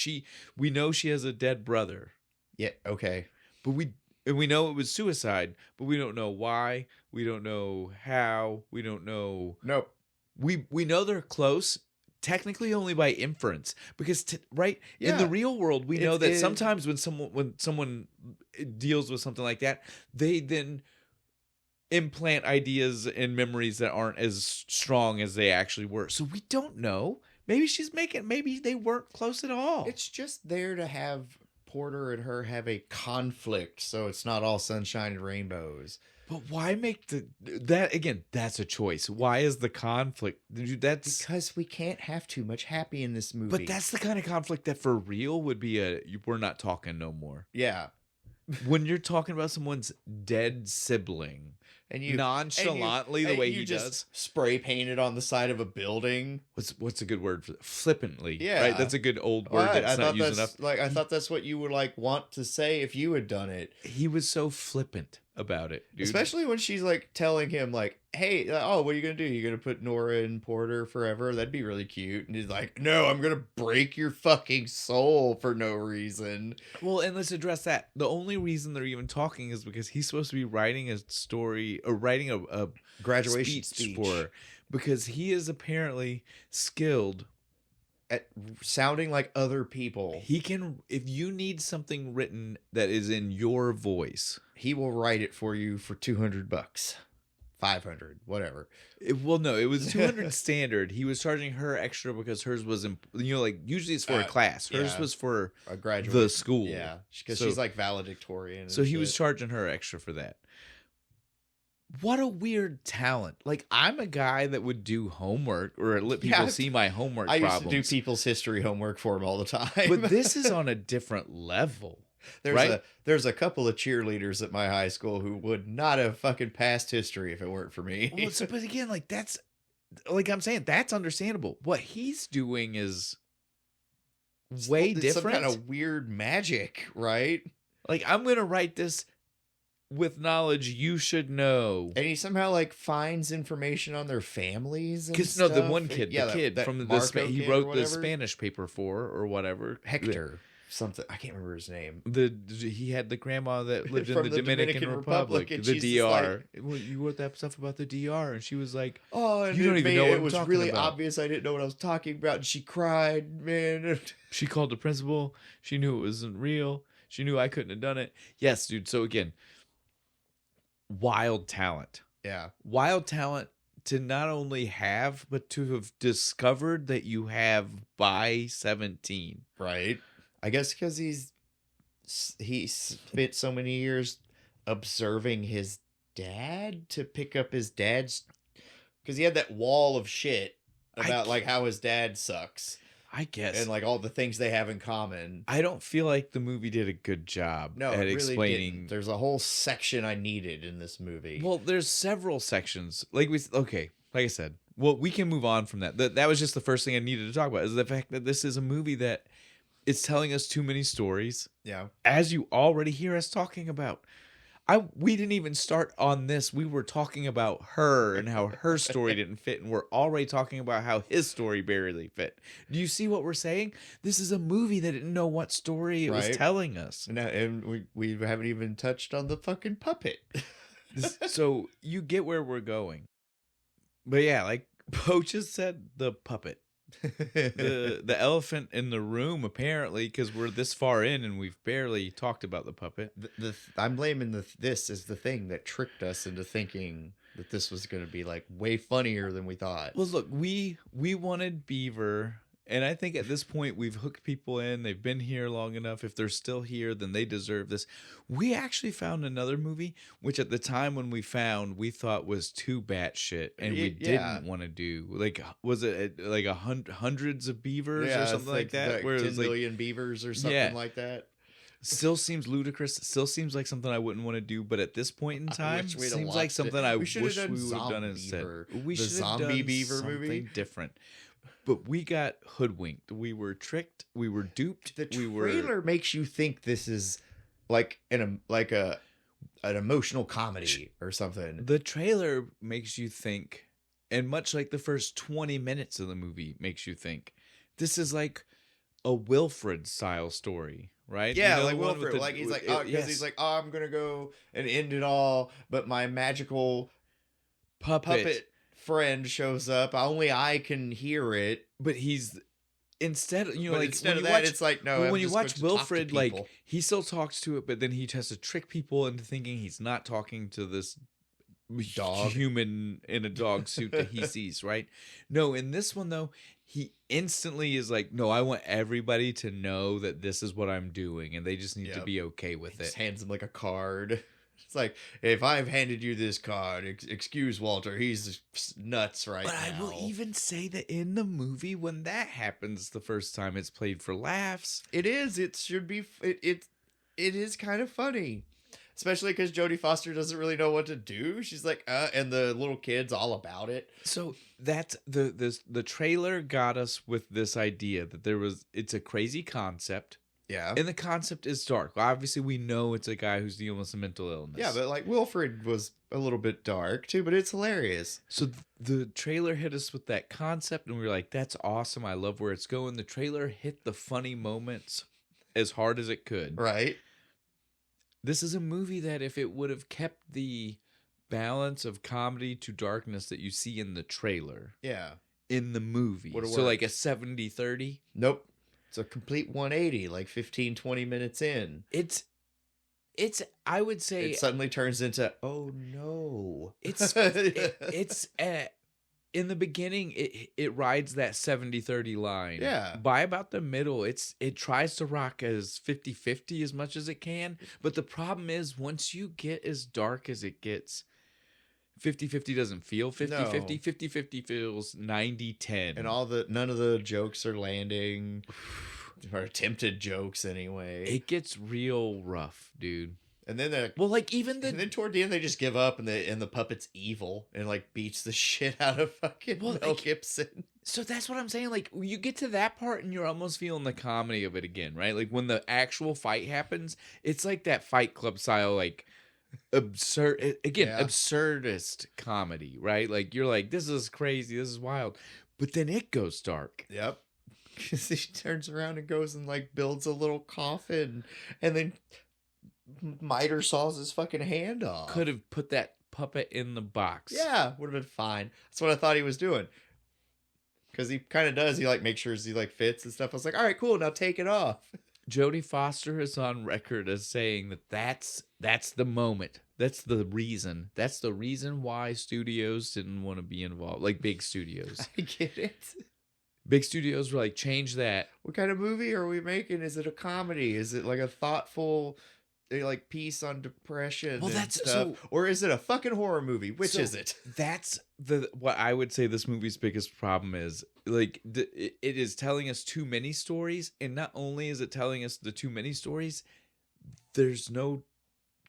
we know she has a dead brother, Yeah. Okay. but we know it was suicide, but we don't know why. We don't know how. We don't know. Nope. We know they're close, technically only by inference, because right in the Yeah. real world we know It's- that sometimes when someone deals with something like that, they then implant ideas and memories that aren't as strong as they actually were. So we don't know. Maybe maybe they weren't close at all. It's just there to have Porter and her have a conflict, so it's not all sunshine and rainbows. But why make that again? That's a choice. Why is the conflict? Dude, that's Because we can't have too much happy in this movie. but that's the kind of conflict that for real would be we're not talking no more. yeah. When you're talking about someone's dead sibling, And you nonchalantly the and way you he just does. spray painted on the side of a building. What's a good word for that? Flippantly? Yeah. Right. That's a good old word Right, that's not used enough. I thought that's what you would like want to say if you had done it. He was so flippant about it, dude. Especially when she's like telling him like, "Hey, what are you gonna do? You gonna put Nora in Porter forever? That'd be really cute." And he's like, "No, I'm gonna break your fucking soul for no reason." Well, and let's address that. The only reason they're even talking is because he's supposed to be writing a story or writing a Graduation speech speech for her, because he is apparently skilled. at sounding like other people. He can, if you need something written that is in your voice. He will write it for you for $200, 500, whatever. No, it was 200 standard. He was charging her extra because hers was, like usually it's for a class. Hers yeah. was for A graduate, the school. yeah, because So- she's like valedictorian. So and he was shit. charging her extra for that. What a weird talent. Like, I'm a guy that would do homework or let people Yeah, see my homework I used problems. to do people's history homework for him all the time. But this is on a different level. There's a couple of cheerleaders at my high school who would not have fucking passed history if it weren't for me. Well, but again, like that's like I'm saying, that's understandable. What he's doing is way It's different. Some kind of weird magic, right? Like, I'm gonna write this with knowledge you should know. And he somehow like finds information on their families. Because the one kid, the kid from the Marco he kid or wrote the whatever. Spanish paper for or whatever. Hector. something. I can't remember his name. He had the grandma that lived in From the the Dominican Dominican Republic, Republic, and the she's just like- DR. Well, you wrote that stuff about the DR, and she was like, Oh, and You don't even know what it I'm was talking really about. obvious I didn't know what I was talking about, and she cried, man. she called the principal. She knew it wasn't real. She knew I couldn't have done it. Yes, dude. So again, wild talent. Yeah. Wild talent to not only have, but to have discovered that you have by 17. Right. I guess because he spent so many years observing his dad to pick up his dad's, because he had that wall of shit about like how his dad sucks I guess. and like all the things they have in common. I don't feel like the movie did a good job No, at it really explaining. didn't. There's a whole section I needed in this movie. Well, there's several sections. Like I said, well, we can move on from that. That was just the first thing I needed to talk about, is the fact that this is a movie that it's telling us too many stories, yeah. as you already hear us talking about. We didn't even start on this. We were talking about her and how her story didn't fit, and we're already talking about how his story barely fit. Do you see what we're saying? This is a movie that didn't know what story it was Right. telling us. And we haven't even touched on the fucking puppet. So you get where we're going. But yeah, like Poe just said, the puppet. the elephant in the room, apparently, because we're this far in and we've barely talked about the puppet. I'm blaming this as the thing that tricked us into thinking that this was going to be like way funnier than we thought. Well, look, we wanted Beaver, and I think at this point we've hooked people in. They've been here long enough. If they're still here, then they deserve this. We actually found another movie, which at the time when we found, we thought was too batshit, and we didn't want to do. Like, was it like hundreds of beavers or something like that? Where 10 it was like, million beavers or something like that. Still seems ludicrous. Still seems like something I wouldn't want to do. But at this point in time, wish we'd have seems like watched something it. I We wish should we have done would have done Zombie instead. Beaver. We The should have Zombie done Beaver something movie? different. But we got hoodwinked. We were tricked. We were duped. The we trailer were makes you think this is like an emotional comedy or something. The trailer makes you think, and much like the first 20 minutes of the movie makes you think, this is like a Wilfred style story, right? Yeah, You know, like the one with Wilfred, the- like he's like, it- because he's like, oh, I'm gonna go and end it all, but my magical puppet friend shows up. Only I can hear it. But he's instead, you know, But like instead when of you that, watch, it's like, no. well, I'm when you just going watch to talk to Wilfred, like people. he still talks to it, but then he has to trick people into thinking he's not talking to this Dog. human in a dog suit that he sees, right? No, in this one though, he instantly is like, no, I want everybody to know that this is what I'm doing, and they just need to Yep. be okay with Just it. hands him like a card. It's like, if I've handed you this card, excuse Walter, he's nuts right But now. I will even say that in the movie, when that happens the first time, it's played for laughs. It is. It should be. It is kind of funny, especially because Jodie Foster doesn't really know what to do. She's like, and the little kid's all about it. So that's the trailer got us with this idea that it's a crazy concept, Yeah. and the concept is dark. Obviously, we know it's a guy who's dealing with some mental illness. Yeah, but like Wilfred was a little bit dark too, but it's hilarious. So the trailer hit us with that concept, and we were like, "That's awesome! I love where it's going." The trailer hit the funny moments as hard as it could. Right. This is a movie that if it would have kept the balance of comedy to darkness that you see in the trailer Yeah. in the movie, Would've so like a worked. 70-30, Nope. It's a complete 180, like 15, 20 minutes in. it's I would say It suddenly turns into, oh no. it's in the beginning it rides that 70-30 line. Yeah. By about the middle, it tries to rock as 50-50 as much as it can, but the problem is once you get as dark as it gets, 50-50 doesn't feel 50-50. No. 50-50 feels 90-10. And none of the jokes are landing, or attempted jokes anyway. It gets real rough, dude. And then Well, like even and then toward the end they just give up, and the puppet's evil and like beats the shit out of fucking Well, Mel like- Gibson. So that's what I'm saying. Like, you get to that part and you're almost feeling the comedy of it again, right? Like, when the actual fight happens, it's like that Fight Club style, like, absurd, again, Yeah. absurdist comedy, right? Like, you're like, this is crazy, this is wild. But then it goes dark. Yep. Because he turns around and goes and like builds a little coffin, and then miter saws his fucking hand off. Could have put that puppet in the box. Yeah, would have been fine. That's what I thought he was doing. Because he kind of does. He like makes sure he like fits and stuff. I was like, all right, cool. Now take it off. Jodie Foster is on record as saying that's the moment. That's the reason. That's the reason why studios didn't want to be involved. Like big studios. I get it. Big studios were like, change that. What kind of movie are we making? Is it a comedy? Is it like a thoughtful like piece on depression? Well, and that's stuff? Or is it a fucking horror movie? Which is it? That's what I would say this movie's biggest problem is. Like it is telling us too many stories, and not only is it telling us the too many stories, there's no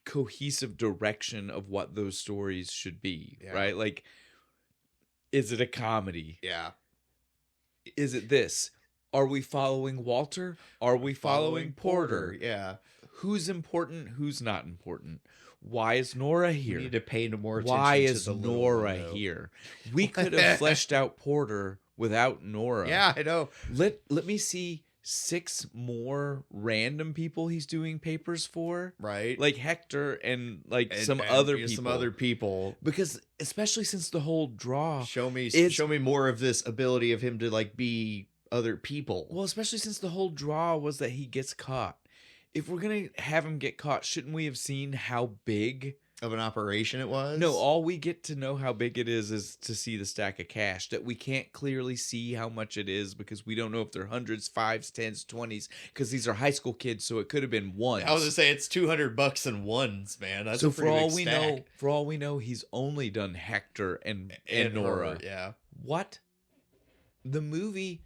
cohesive direction of what those stories should be. Yeah. Right? Like, is it a comedy? Yeah. Is it this? Are we following Walter? Are we following Porter? Yeah. Who's important? Who's not important? Why is Nora here? We need to pay more attention Why to is the little Nora window. here? We could have fleshed out Porter without Nora. Yeah, I know. Let me see 6 more random people he's doing papers for. Right. Like Hector and like And- some and other people. Some other people. Because especially since the whole draw. Show me more of this ability of him to like be other people. Well, especially since the whole draw was that he gets caught. If we're going to have him get caught, shouldn't we have seen how big Of an operation it was? No, all we get to know how big it is to see the stack of cash that we can't clearly see how much it is because we don't know if they're hundreds, fives, tens, 20s, because these are high school kids, so it could have been ones. I was gonna say it's $200 in ones, man. That's so a for pretty all big we stack. know, he's only done Hector and And Nora. her, yeah. What? The movie,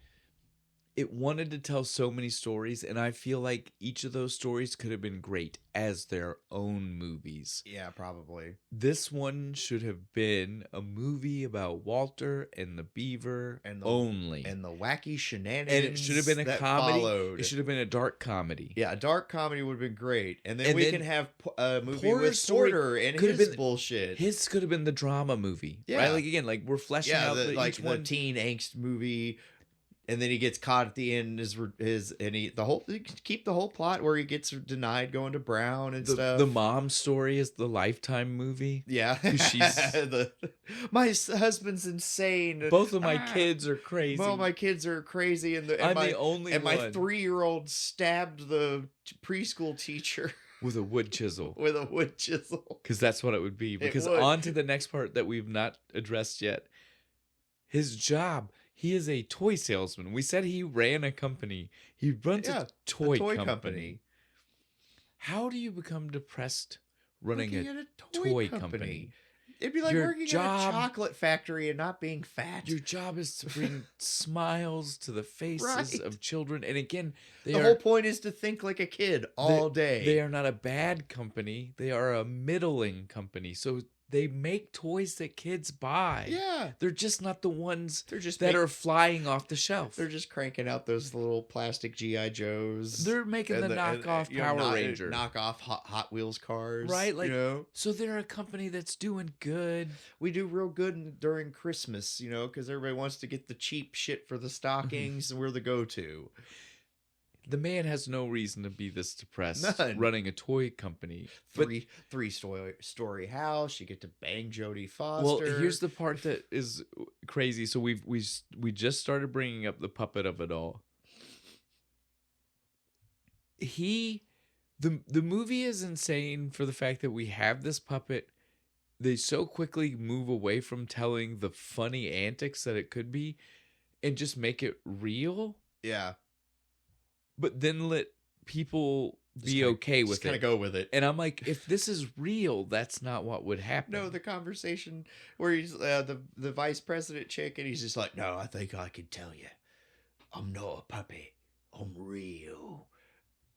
it wanted to tell so many stories, and I feel like each of those stories could have been great as their own movies. Yeah, probably. This one should have been a movie about Walter and the Beaver And the- only. And the wacky shenanigans. And it should have been a that comedy. followed. It should have been a dark comedy. Yeah, a dark comedy would have been great. And then And we then can have a movie Porter's with story Porter and could his have been- bullshit. His could have been the drama movie. Yeah. Right? Like, again, like we're fleshing yeah, out like each the one. teen angst movie. And then he gets caught at the end. Keep the whole plot where he gets denied going to Brown and stuff. The mom story is the Lifetime movie. Yeah, 'Cause she's- my husband's insane. Both of my kids are crazy. Well, my kids are crazy, and I'm my the only and my one 3-year-old stabbed the preschool teacher with a wood chisel. with a wood chisel. Because that's what it would be. Because would. on to the next part that we've not addressed yet. His job, he is a toy salesman. We said he ran a company. He runs a toy company. How do you become depressed running Working a at toy company? It'd be like Your working job- at a chocolate factory and not being fat. Your job is to bring smiles to the faces Right. of children. And again, they The are, whole point is to think like a kid all day. They are not a bad company. They are a middling company. So they make toys that kids buy. Yeah. They're just not the ones They're just that are flying off the shelf. They're just cranking out those little plastic GI Joes. They're making the knockoff Power Ranger. knockoff Hot Wheels cars, Right, like- you know, So they're a company that's doing good. we do real good during Christmas, you know, because everybody wants to get the cheap shit for the stockings, and we're the go-to. The man has no reason to be this depressed None. running a toy company. But Three-story house. You get to bang Jodie Foster. well, here's the part that is crazy. So we just started bringing up the puppet of it all. The movie is insane for the fact that we have this puppet. They so quickly move away from telling the funny antics that it could be and just make it real. yeah, But then let people be kinda- okay with just kind it. of go with it. And I'm like, if this is real, that's not what would happen. No, the conversation where he's the vice president chick, and he's just like, "No, I think I can tell you, I'm not a puppet. I'm real."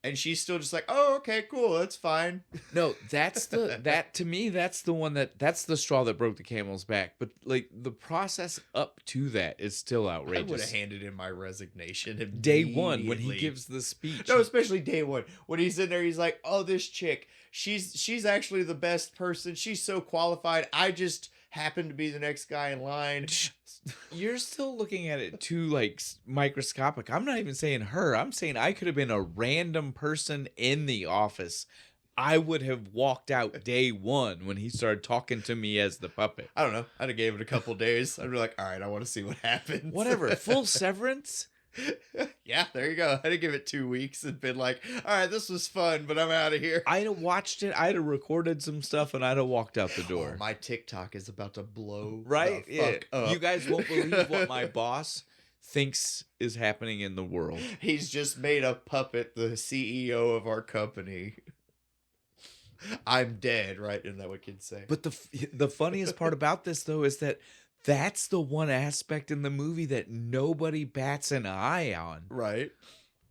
And she's still just like, "Oh, okay, cool, that's fine." No, that's to me, that's the one that's the straw that broke the camel's back. But like the process up to that is still I would have outrageous. handed in my resignation Day one when he immediately. gives the speech. No, especially day one when he's in there. He's like, "Oh, this chick, she's actually the best person. She's so qualified. I just happened to be the next guy in line. You're still looking at it too like microscopic. I'm not even saying her. I'm saying I could have been a random person in the office. I would have walked out day one when he started talking to me as the puppet. I don't know. I'd have gave it a couple days. I'd be like, all right, I want to see what happens. Whatever. Full severance. Yeah, there you go. I'd have given it 2 weeks and been like, all right, this was fun, but I'm out of here. I'd have watched it. I'd have recorded some stuff and I'd have walked out the door. Oh, my TikTok is about to blow right? the fuck up. You guys won't believe what my boss thinks is happening in the world. He's just made a puppet the CEO of our company. I'm dead, right? Isn't that what kids say? But the funniest part about this, though, is that that's the one aspect in the movie that nobody bats an eye on. Right.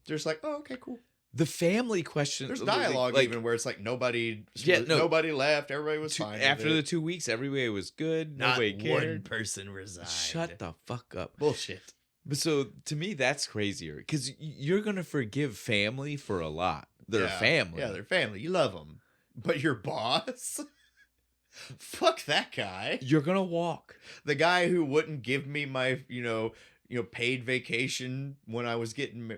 Just like, oh, okay, cool. The family question. There's dialogue like, even where it's like nobody left, everybody was fine. After the 2 weeks, everybody was good. Nobody cared. One person resigned. Shut the fuck up. Bullshit. But so to me, that's crazier because you're gonna forgive family for a lot. They're family. Yeah, they're family. You love them, but your boss. Fuck that guy. You're gonna walk. The guy who wouldn't give me my, paid vacation when I was getting,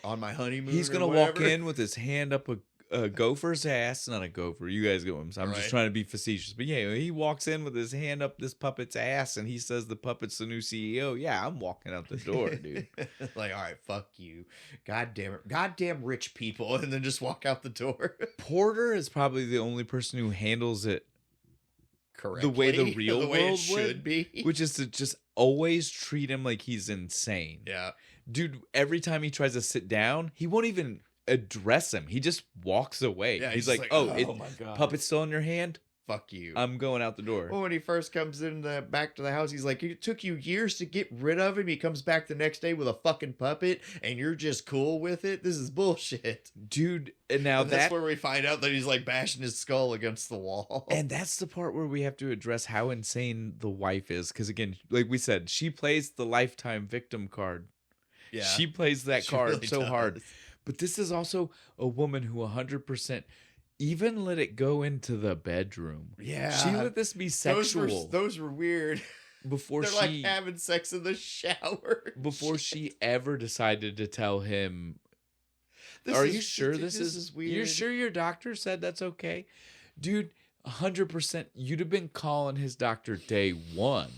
on my honeymoon. He's gonna walk in with his hand up a gopher's ass. Not a gopher. You guys get what I'm saying. I'm just trying to be facetious. But yeah, he walks in with his hand up this puppet's ass and he says the puppet's the new CEO. Yeah, I'm walking out the door, dude. Like, all right, fuck you. God damn it. Goddamn rich people. And then just walk out the door. Porter is probably the only person who handles it correctly. The way the real way world it should be. Which is to just always treat him like he's insane. Yeah. Dude, every time he tries to sit down, he won't even address him. He just walks away. Yeah, he's like, oh my God. Puppet's still in your hand? Fuck you. I'm going out the door. Well, when he first comes back to the house, he's like, it took you years to get rid of him. He comes back the next day with a fucking puppet and you're just cool with it? This is bullshit. Dude, and now that's where we find out that he's like bashing his skull against the wall. And that's the part where we have to address how insane the wife is. Because again, like we said, she plays the lifetime victim card. Yeah. She plays that card really so does. hard. But this is also a woman who 100% even let it go into the bedroom. Yeah. She let this be sexual. Those were weird. Before They're like having sex in the shower. Before she ever decided to tell him, are you sure this is weird? You're sure your doctor said that's okay? Dude, 100%, you'd have been calling his doctor day one.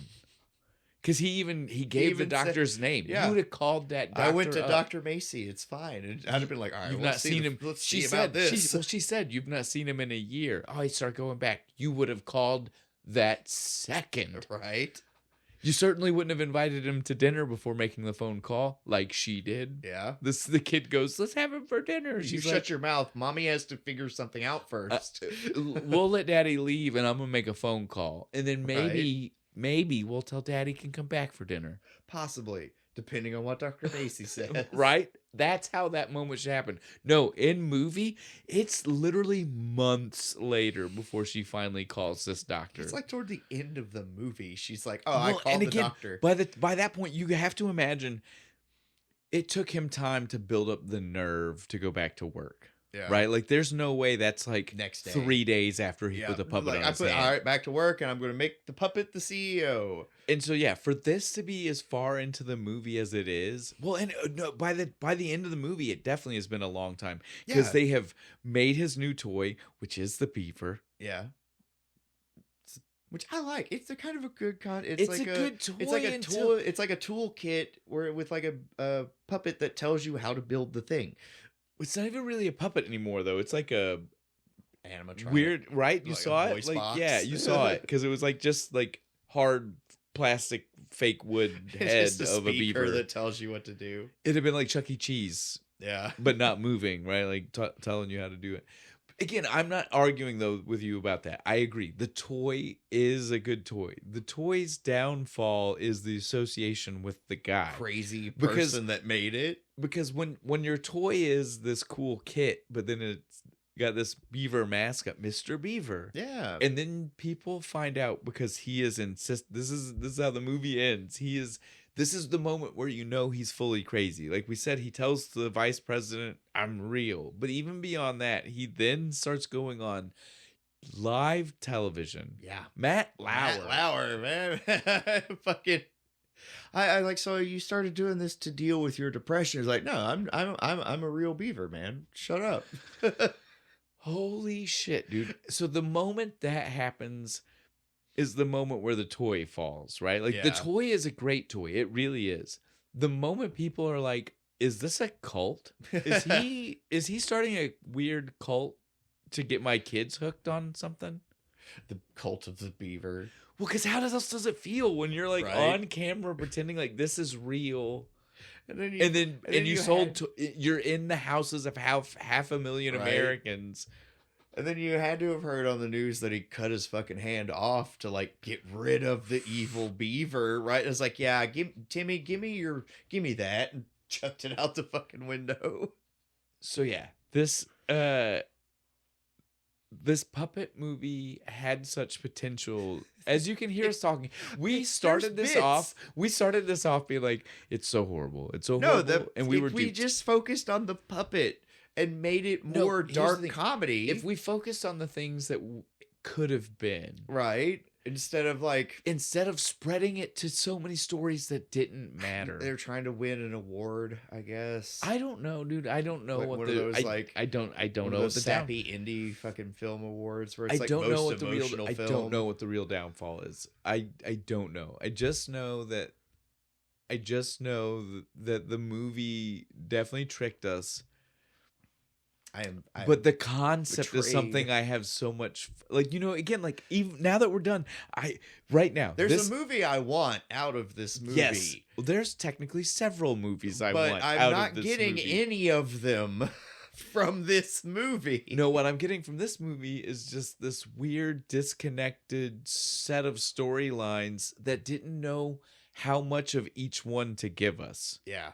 Because he gave the doctor's name. Yeah. You would have called that doctor. I went to Dr. Macy. It's fine. And I'd have been like, all right, you've not seen him. Let's see about this. She said, you've not seen him in a year. Oh, he started going back. You would have called that second. Right. You certainly wouldn't have invited him to dinner before making the phone call like she did. Yeah. The kid goes, let's have him for dinner. She's shut your mouth. Mommy has to figure something out first. We'll let Daddy leave and I'm going to make a phone call. And then maybe we'll tell Daddy can come back for dinner. Possibly, depending on what Dr. Macy says. Right? That's how that moment should happen. No, in movie, it's literally months later before she finally calls this doctor. It's like toward the end of the movie. She's like, I called the doctor. By that point, you have to imagine it took him time to build up the nerve to go back to work. Yeah. Right? Like, there's no way that's like next day. 3 days after he put the puppet on his hand. All right, back to work, and I'm going to make the puppet the CEO. And so, yeah, for this to be as far into the movie as it is, well, and no, by the end of the movie, it definitely has been a long time. Because they have made his new toy, which is the Beaver. Yeah. Which I like. It's a kind of a good It's like a good toy. It's like a tool. It's like a toolkit with like a puppet that tells you how to build the thing. It's not even really a puppet anymore, though. It's like a animatronic. Weird, right? You like saw a it? voice Like, box. yeah, you saw it because it was like just like hard plastic fake wood head it's just of a beaver that tells you what to do. It'd have been like Chuck E. Cheese, yeah, but not moving, right? Like telling you how to do it. Again, I'm not arguing though with you about that. I agree. The toy is a good toy. The toy's downfall is the association with the guy, crazy person that made it. Because when your toy is this cool kit, but then it's got this beaver mascot, Mr. Beaver. Yeah. And then people find out because he is this is how the movie ends. This is the moment where you know he's fully crazy. Like we said, he tells the vice president, I'm real. But even beyond that, he then starts going on live television. Yeah. Matt Lauer. Matt Lauer, man. Fucking. I like, so you started doing this to deal with your depression. It's like, no, I'm a real beaver, man. Shut up. Holy shit, dude. So the moment that happens is the moment where the toy falls, right? Like the Yeah. toy is a great toy. It really is. The moment people are like, is this a cult? Is he starting a weird cult to get my kids hooked on something? The cult of the beaver. Well, because how else does it feel when you're like Right. on camera pretending like this is real? And then You you're in the houses of half a million Right. Americans. And then you had to have heard on the news that he cut his fucking hand off to like get rid of the evil beaver, right? It's like, yeah, Timmy, give me that, and chucked it out the fucking window. So yeah, this puppet movie had such potential. As you can hear us talking, we started this off being like, it's so horrible. It's so horrible. And we just focused on the puppet and made it more here's dark the thing. comedy. If we focused on the things that could have been, right, instead of spreading it to so many stories that didn't matter. they're trying to win an award, I guess. I don't know, dude. I don't know Like what one the of those, I don't One know of what those the down, sappy indie fucking film awards where it's I like don't know most what the real emotional I film. don't know what the real downfall is. I don't know. I just know that the movie definitely tricked us. But the concept is betrayed. something I have so much like, again, like even now that we're done, right now There's a movie I want out of this movie. Yes, well, there's technically several movies I but want I'm out not of this getting movie. any of them from this movie. No, what I'm getting from this movie is just this weird, disconnected set of storylines that didn't know how much of each one to give us. Yeah.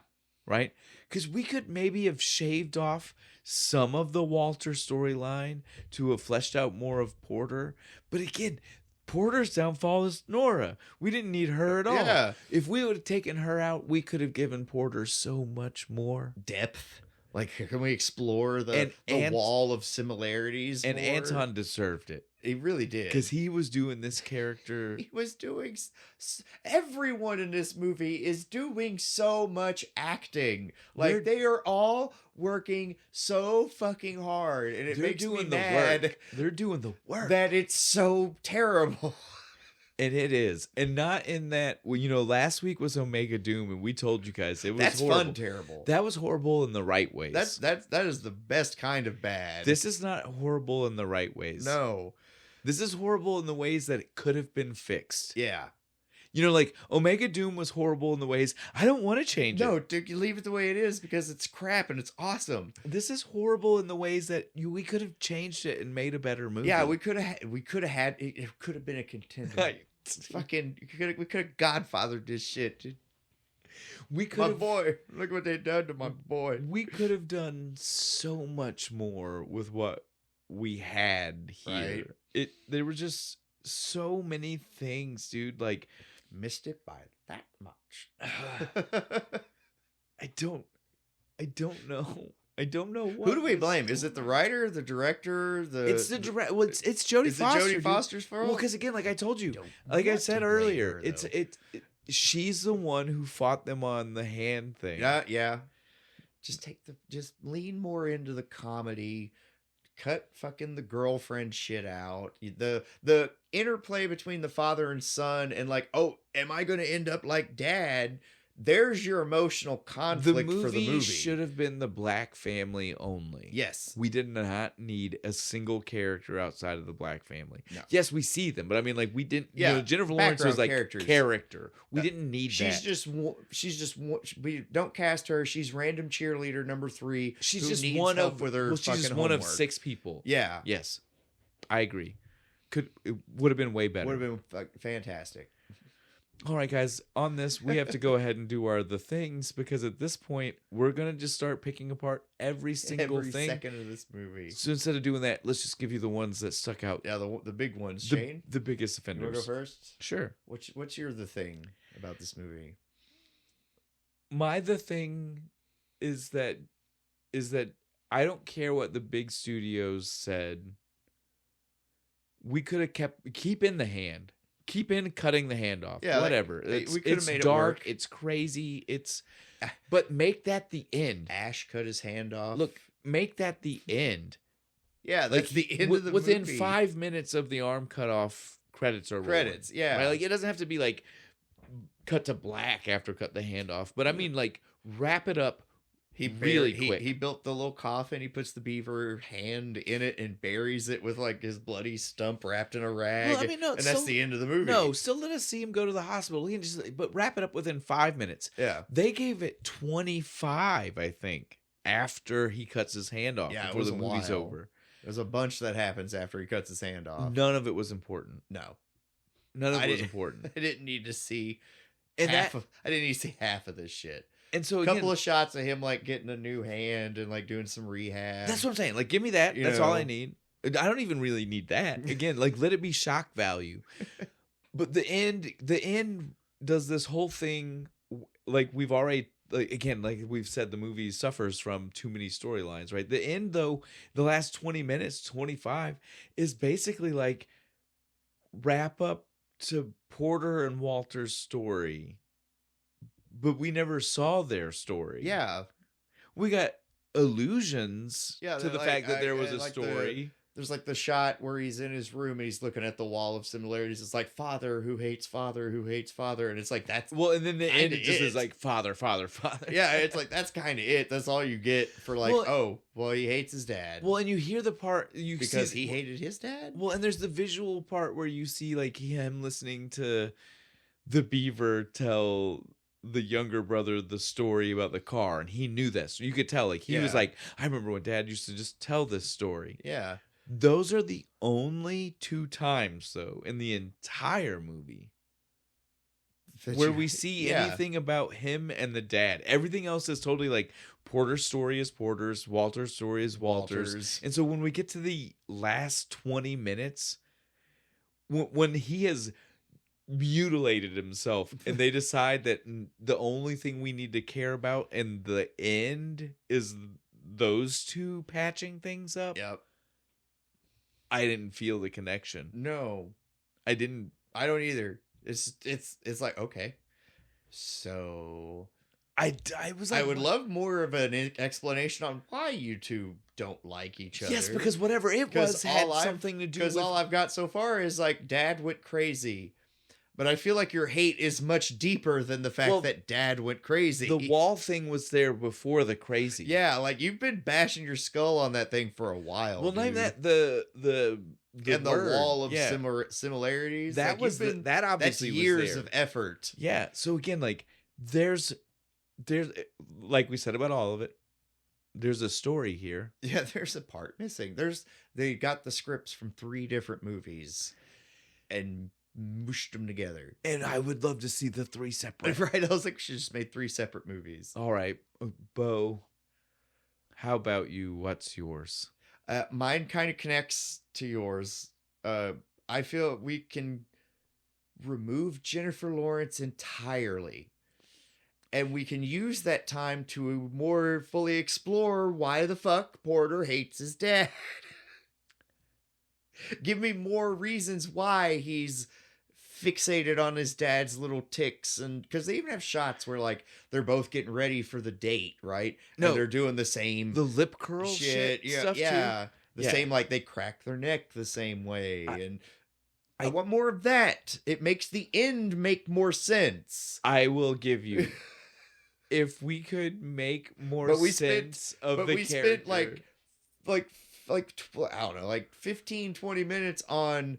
Right? Because we could maybe have shaved off some of the Walter storyline to have fleshed out more of Porter. But again, Porter's downfall is Nora. We didn't need her at all. Yeah. If we would have taken her out, we could have given Porter so much more Depth. Like, can we explore the wall of similarities? And more? Anton deserved it. He really did. Because he was doing this character. He was doing... Everyone in this movie is doing so much acting. Like, they are all working so fucking hard. And it makes me mad. They're doing the work. That it's so terrible. And it is. And not in that... Well, last week was Omega Doom, and we told you guys it was That's horrible. fun terrible. That was horrible in the right ways. That is the best kind of bad. This is not horrible in the right ways. No. This is horrible in the ways that it could have been fixed. Yeah. Like Omega Doom was horrible in the ways I don't want to change it. No, dude, you leave it the way it is because it's crap and it's awesome. This is horrible in the ways that we could have changed it and made a better movie. Yeah, we could have had it could have been a contender. Fucking we could have godfathered this shit, dude. We could My have, boy, look what they done to my boy. We could have done so much more with what we had here. Right. There were just so many things, dude. Like, missed it by that much. I don't know. I don't know what. Who do we blame? Is it the writer, the director, It's the director. Well, it's Jodie Foster. Is it Jodie Foster's fault? Well, because again, like I told you, like I said earlier, she's the one who fought them on the hand thing. Yeah. Just lean more into the comedy. Cut fucking the girlfriend shit out. The interplay between the father and son and like, oh, am I going to end up like dad? There's your emotional conflict for the movie. Should have been the black family only. Yes. We did not need a single character outside of the black family. No. Yes, we see them, but I mean, like, we didn't. Yeah, Jennifer Lawrence was like characters. Character. We didn't need she's that. Just we don't cast her. She's random cheerleader number 3. She's just needs one help of with her. she's just one of 6 people. Yeah. Yes, I agree. It would have been way better. Would have been fantastic. All right, guys, on this, we have to go ahead and do the things, because at this point, we're going to just start picking apart every single every thing. second of this movie. So instead of doing that, let's just give you the ones that stuck out. Yeah, the big ones. Shane? The biggest offenders. You want to go first? Sure. What's the thing about this movie? The thing is that I don't care what the big studios said. we could have keep in the hand. Keep in cutting the hand off. Yeah, whatever. we could have it's made it dark. work. It's crazy. But make that the end. Ash cut his hand off. Look, make that the end. Yeah, that's the end of the within movie. 5 minutes of the arm cut off, credits are rolling, yeah. right? Like, it doesn't have to be like cut to black after cut the hand off, but I mean, like, wrap it up really quick. He built the little coffin. He puts the beaver hand in it and buries it with like his bloody stump wrapped in a rag. Well, I mean, no, and that's the end of the movie. No, still let us see him go to the hospital. We can but wrap it up within 5 minutes. Yeah, they gave it 25, I think, after he cuts his hand off. Yeah, before the movie's over. There's a bunch that happens after he cuts his hand off. None of it was important. No, none of it was important. I didn't need to see. I didn't need to see half of this shit. And so a again, couple of shots of him like getting a new hand and like doing some rehab. that's what I'm saying. Like, give me that. That's all I need. I don't even really need that. Again, like, let it be shock value. But the end does this whole thing, like we've already, like, again, like we've said, the movie suffers from too many storylines, right? The end, though, the last 20 minutes, 25, is basically like wrap up to Porter and Walter's story. But we never saw their story. Yeah. We got allusions to the like, fact that there was a like story. There's like the shot where he's in his room and he's looking at the wall of similarities. It's like father who hates father who hates father. And it's like, that's well, and then the end, it just it. is like father, father, father. Yeah, it's like, that's kind of it. That's all you get for like, well, he hates his dad. Well, and you hear the part because he hated his dad. Well, and there's the visual part where you see like him listening to the Beaver tell the younger brother the story about the car, and he knew this. You could tell, like, he was like, I remember when Dad used to just tell this story. Yeah. Those are the only 2 times, though, in the entire movie where we see anything about him and the dad. Everything else is totally like Porter's story is Porter's, Walter's story is Walter's. And so when we get to the last 20 minutes, when he has mutilated himself and they decide that the only thing we need to care about in the end is those 2 patching things up. Yep. I didn't feel the connection. No, I didn't. I don't either. It's like, okay, so I was like, I would love more of an explanation on why you 2 don't like each other. Yes, because whatever it was had something to do with. Because all I've got so far is like Dad went crazy. But I feel like your hate is much deeper than the fact that Dad went crazy. The wall thing was there before the crazy. Yeah, like you've been bashing your skull on that thing for a while. Well, not even that, the wall of similarities. That like that obviously that's years was there. of effort. Yeah. So again, like there's like we said about all of it, there's a story here. Yeah, there's a part missing. They got the scripts from 3 different movies and mushed them together. And I would love to see the 3 separate. Right, I was like, she just made 3 separate movies. All right, Bo, how about you? What's yours? Mine kind of connects to yours. I feel we can remove Jennifer Lawrence entirely. And we can use that time to more fully explore why the fuck Porter hates his dad. Give me more reasons why he's fixated on his dad's little tics, and because they even have shots where like they're both getting ready for the date, right? No, and they're doing the same lip curl shit stuff too. The same, like they crack their neck the same way, and I want more of that. It makes the end make more sense. I will give you. If we could make more sense of the character. Spent like I don't know, like 15, 20 minutes on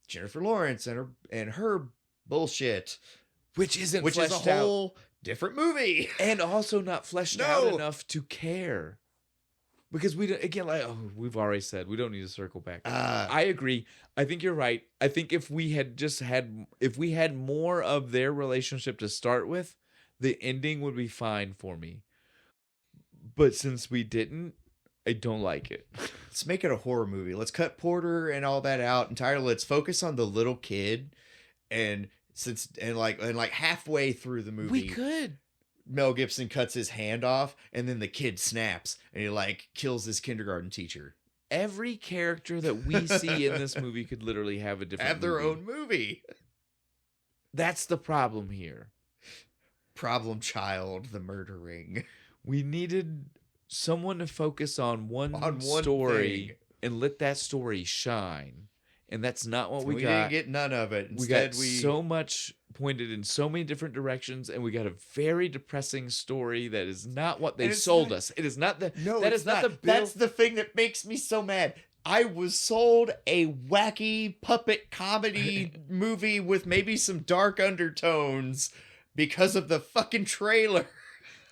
Jennifer Lawrence and her bullshit, which is a whole different movie, and also not fleshed out enough to care. Because we again, like we've already said, we don't need to circle back. I agree. I think you're right. I think if we had more of their relationship to start with, the ending would be fine for me. But since we didn't, I don't like it. Let's make it a horror movie. Let's cut Porter and all that out entirely. Let's focus on the little kid, and like halfway through the movie, we could. Mel Gibson cuts his hand off, and then the kid snaps, and he like kills his kindergarten teacher. Every character that we see in this movie could literally have a different Have their movie. own movie. That's the problem here. Problem child, the murdering. We needed someone to focus on one story thing. and let that story shine. And that's not what we got. We didn't get none of it. Instead, we got so much pointed in so many different directions, and we got a very depressing story that is not what they sold us. It is not the. No, that is not the. That's the thing that makes me so mad. I was sold a wacky puppet comedy movie with maybe some dark undertones because of the fucking trailer.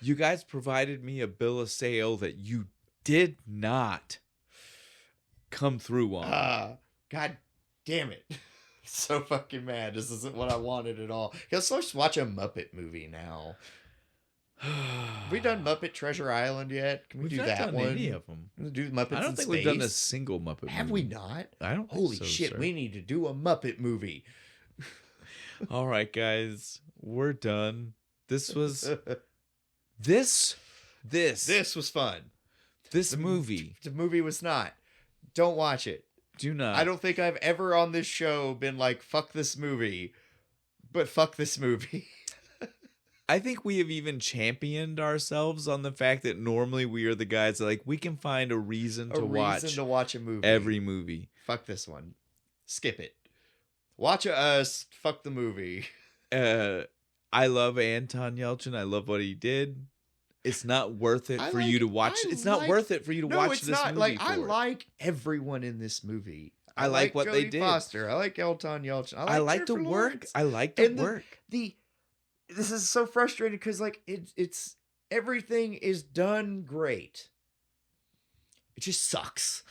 You guys provided me a bill of sale that you did not come through on. God damn it. So fucking mad. This isn't what I wanted at all. Let's just watch a Muppet movie now. Have we done Muppet Treasure Island yet? Can we do that one? Any of them? Do Muppets I don't in think Space? we've done a single Muppet movie. Have we not? I don't think Holy so, shit, sir. we need to do a Muppet movie. All right, guys. We're done. This was... This was fun. This movie. The movie was not. Don't watch it. Do not. I don't think I've ever on this show been like, fuck this movie. But fuck this movie. I think we have even championed ourselves on the fact that normally we are the guys that like we can find a reason to watch a movie. every movie. Fuck this one. Skip it. Watch us. Fuck the movie. I love Anton Yelchin. I love what he did. It's not worth it for you to watch. It's not worth it for you to watch this movie. Like, I like everyone in this movie. I like what they Jodie did. Foster. I like Anton Yelchin. I like the Jennifer work. Lawrence. I like the work. This is so frustrating because like it's everything is done great. It just sucks.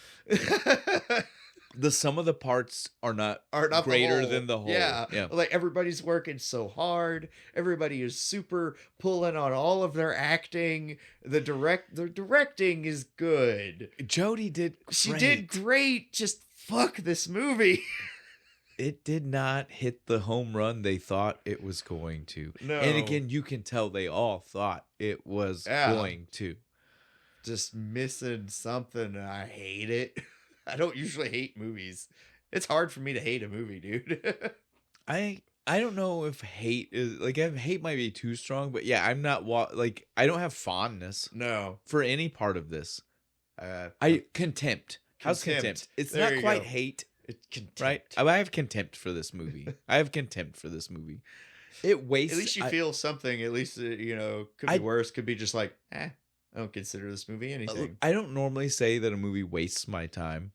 The sum of the parts are not the greater whole. than the whole. Yeah. Like everybody's working so hard. Everybody is super pulling on all of their acting. The directing is good. Jodie did great. She did great. Just fuck this movie. It did not hit the home run they thought it was going to. No. And again, you can tell they all thought it was going to. Just missing something. And I hate it. I don't usually hate movies. It's hard for me to hate a movie, dude. I don't know if hate is like hate might be too strong, but yeah, I'm not like I don't have fondness for any part of this. Contempt. How's contempt? It's There not you quite go. hate, Contempt. right? I have contempt for this movie. I have contempt for this movie. It wastes. At least you feel something. At least could be worse. Could be just like, I don't consider this movie anything. I don't normally say that a movie wastes my time,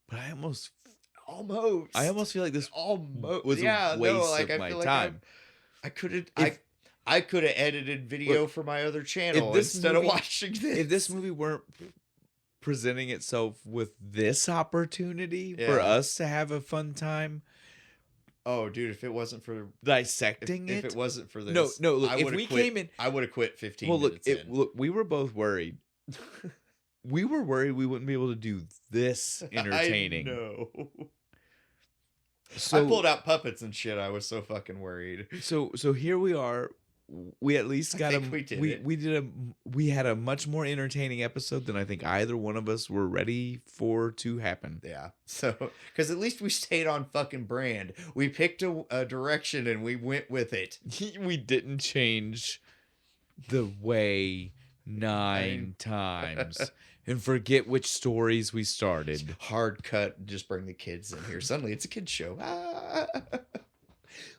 but I almost feel like this was a waste of my time. I could have edited video for my other channel instead of watching this. If this movie weren't presenting itself with this opportunity for us to have a fun time. Oh, dude! If it wasn't for dissecting if it wasn't for this, no. Look, I if we came in, I would have quit 15 well, minutes in. Look, we were both worried. We were worried we wouldn't be able to do this entertaining. No. So I pulled out puppets and shit. I was so fucking worried. So here we are. We at least got we had a much more entertaining episode than I think either one of us were ready for to happen. Yeah. So, because at least we stayed on fucking brand. We picked a direction and we went with it. We didn't change the way 9 times and forget which stories we started. Hard cut. Just bring the kids in here. Suddenly it's a kid's show.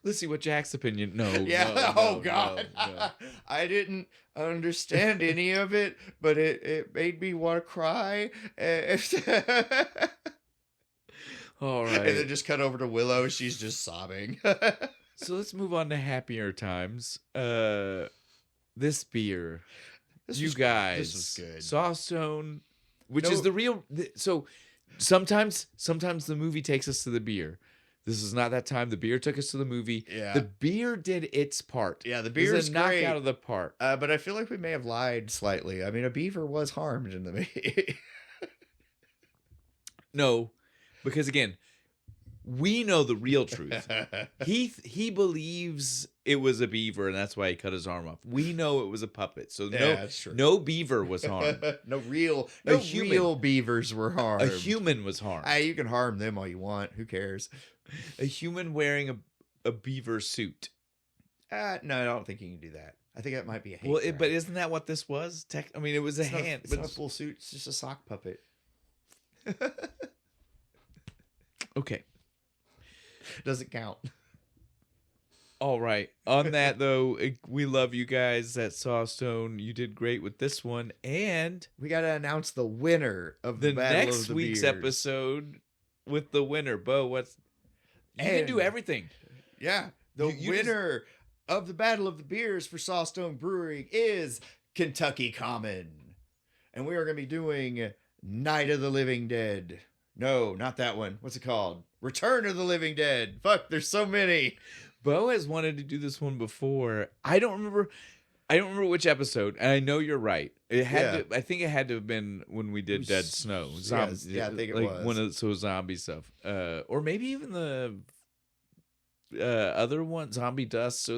Let's see what Jack's opinion. No. Yeah. No, God. No. I didn't understand any of it, but it made me want to cry. All right. And then just cut over to Willow. She's just sobbing. So let's move on to happier times. This beer. This was good. Sawstone, which is the real. So sometimes the movie takes us to the beer. This is not that time. The beer took us to the movie. Yeah. The beer did its part. Yeah, the beer is knock great. out of the park. But I feel like we may have lied slightly. I mean, a beaver was harmed in the movie. No, because again, We know the real truth. He believes it was a beaver, and that's why he cut his arm off. We know it was a puppet. So that's true. no beaver was harmed. no real beavers were harmed. A human was harmed. You can harm them all you want. Who cares? A human wearing a beaver suit. No, I don't think you can do that. I think that might be a hate crime. But isn't that what this was? I mean, it was a hand. It's not a full suit. It's just a sock puppet. Okay. Doesn't count. All right. On that, though, we love you guys at Sawstone. You did great with this one. And we got to announce the winner of the Battle next of the week's Beers. episode with the winner. Bo, you can do everything. Yeah. The winner of the Battle of the Beers for Sawstone Brewing is Kentucky Common. And we are going to be doing Night of the Living Dead. No, not that one. What's it called? Return of the Living Dead. Fuck, there's so many. Bo has wanted to do this one before. I don't remember which episode, and I know you're right. It had to, I think it had to have been when we did Dead Snow. Zombies. Yeah, I think it was. One of zombie stuff. Or maybe even the other one, Zombie Dust. It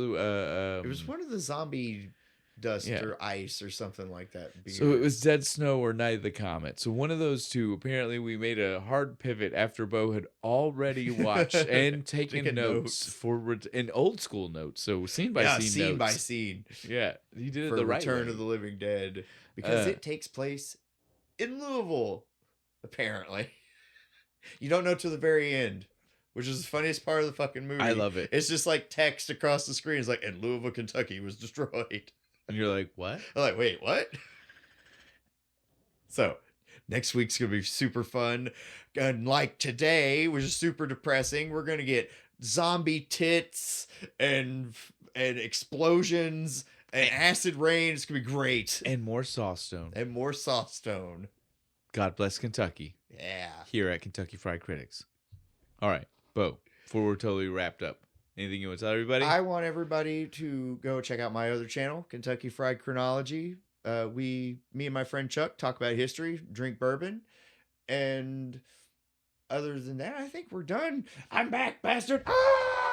was one of the Zombie Dust or Ice or something like that. So it was Dead Snow or Night of the Comet. So one of those two. Apparently, we made a hard pivot after Bo had already watched and taken notes for in old school notes. So scene by scene, scene by scene. Yeah, he did it for the right Return way. of the Living Dead because it takes place in Louisville. Apparently, you don't know till the very end. Which is the funniest part of the fucking movie. I love it. It's just like text across the screen. It's like, and Louisville, Kentucky was destroyed. And you're like, what? I'm like, wait, what? So, next week's going to be super fun. And like today, which is super depressing, we're going to get zombie tits and explosions and acid rain. It's going to be great. And more Sawstone. And more Sawstone. God bless Kentucky. Yeah. Here at Kentucky Fried Critics. All right, Bo, before we're totally wrapped up, anything you want to tell everybody? I want everybody to go check out my other channel, Kentucky Fried Chronology. Me and my friend Chuck talk about history, drink bourbon, and other than that, I think we're done. I'm back, bastard. Ah!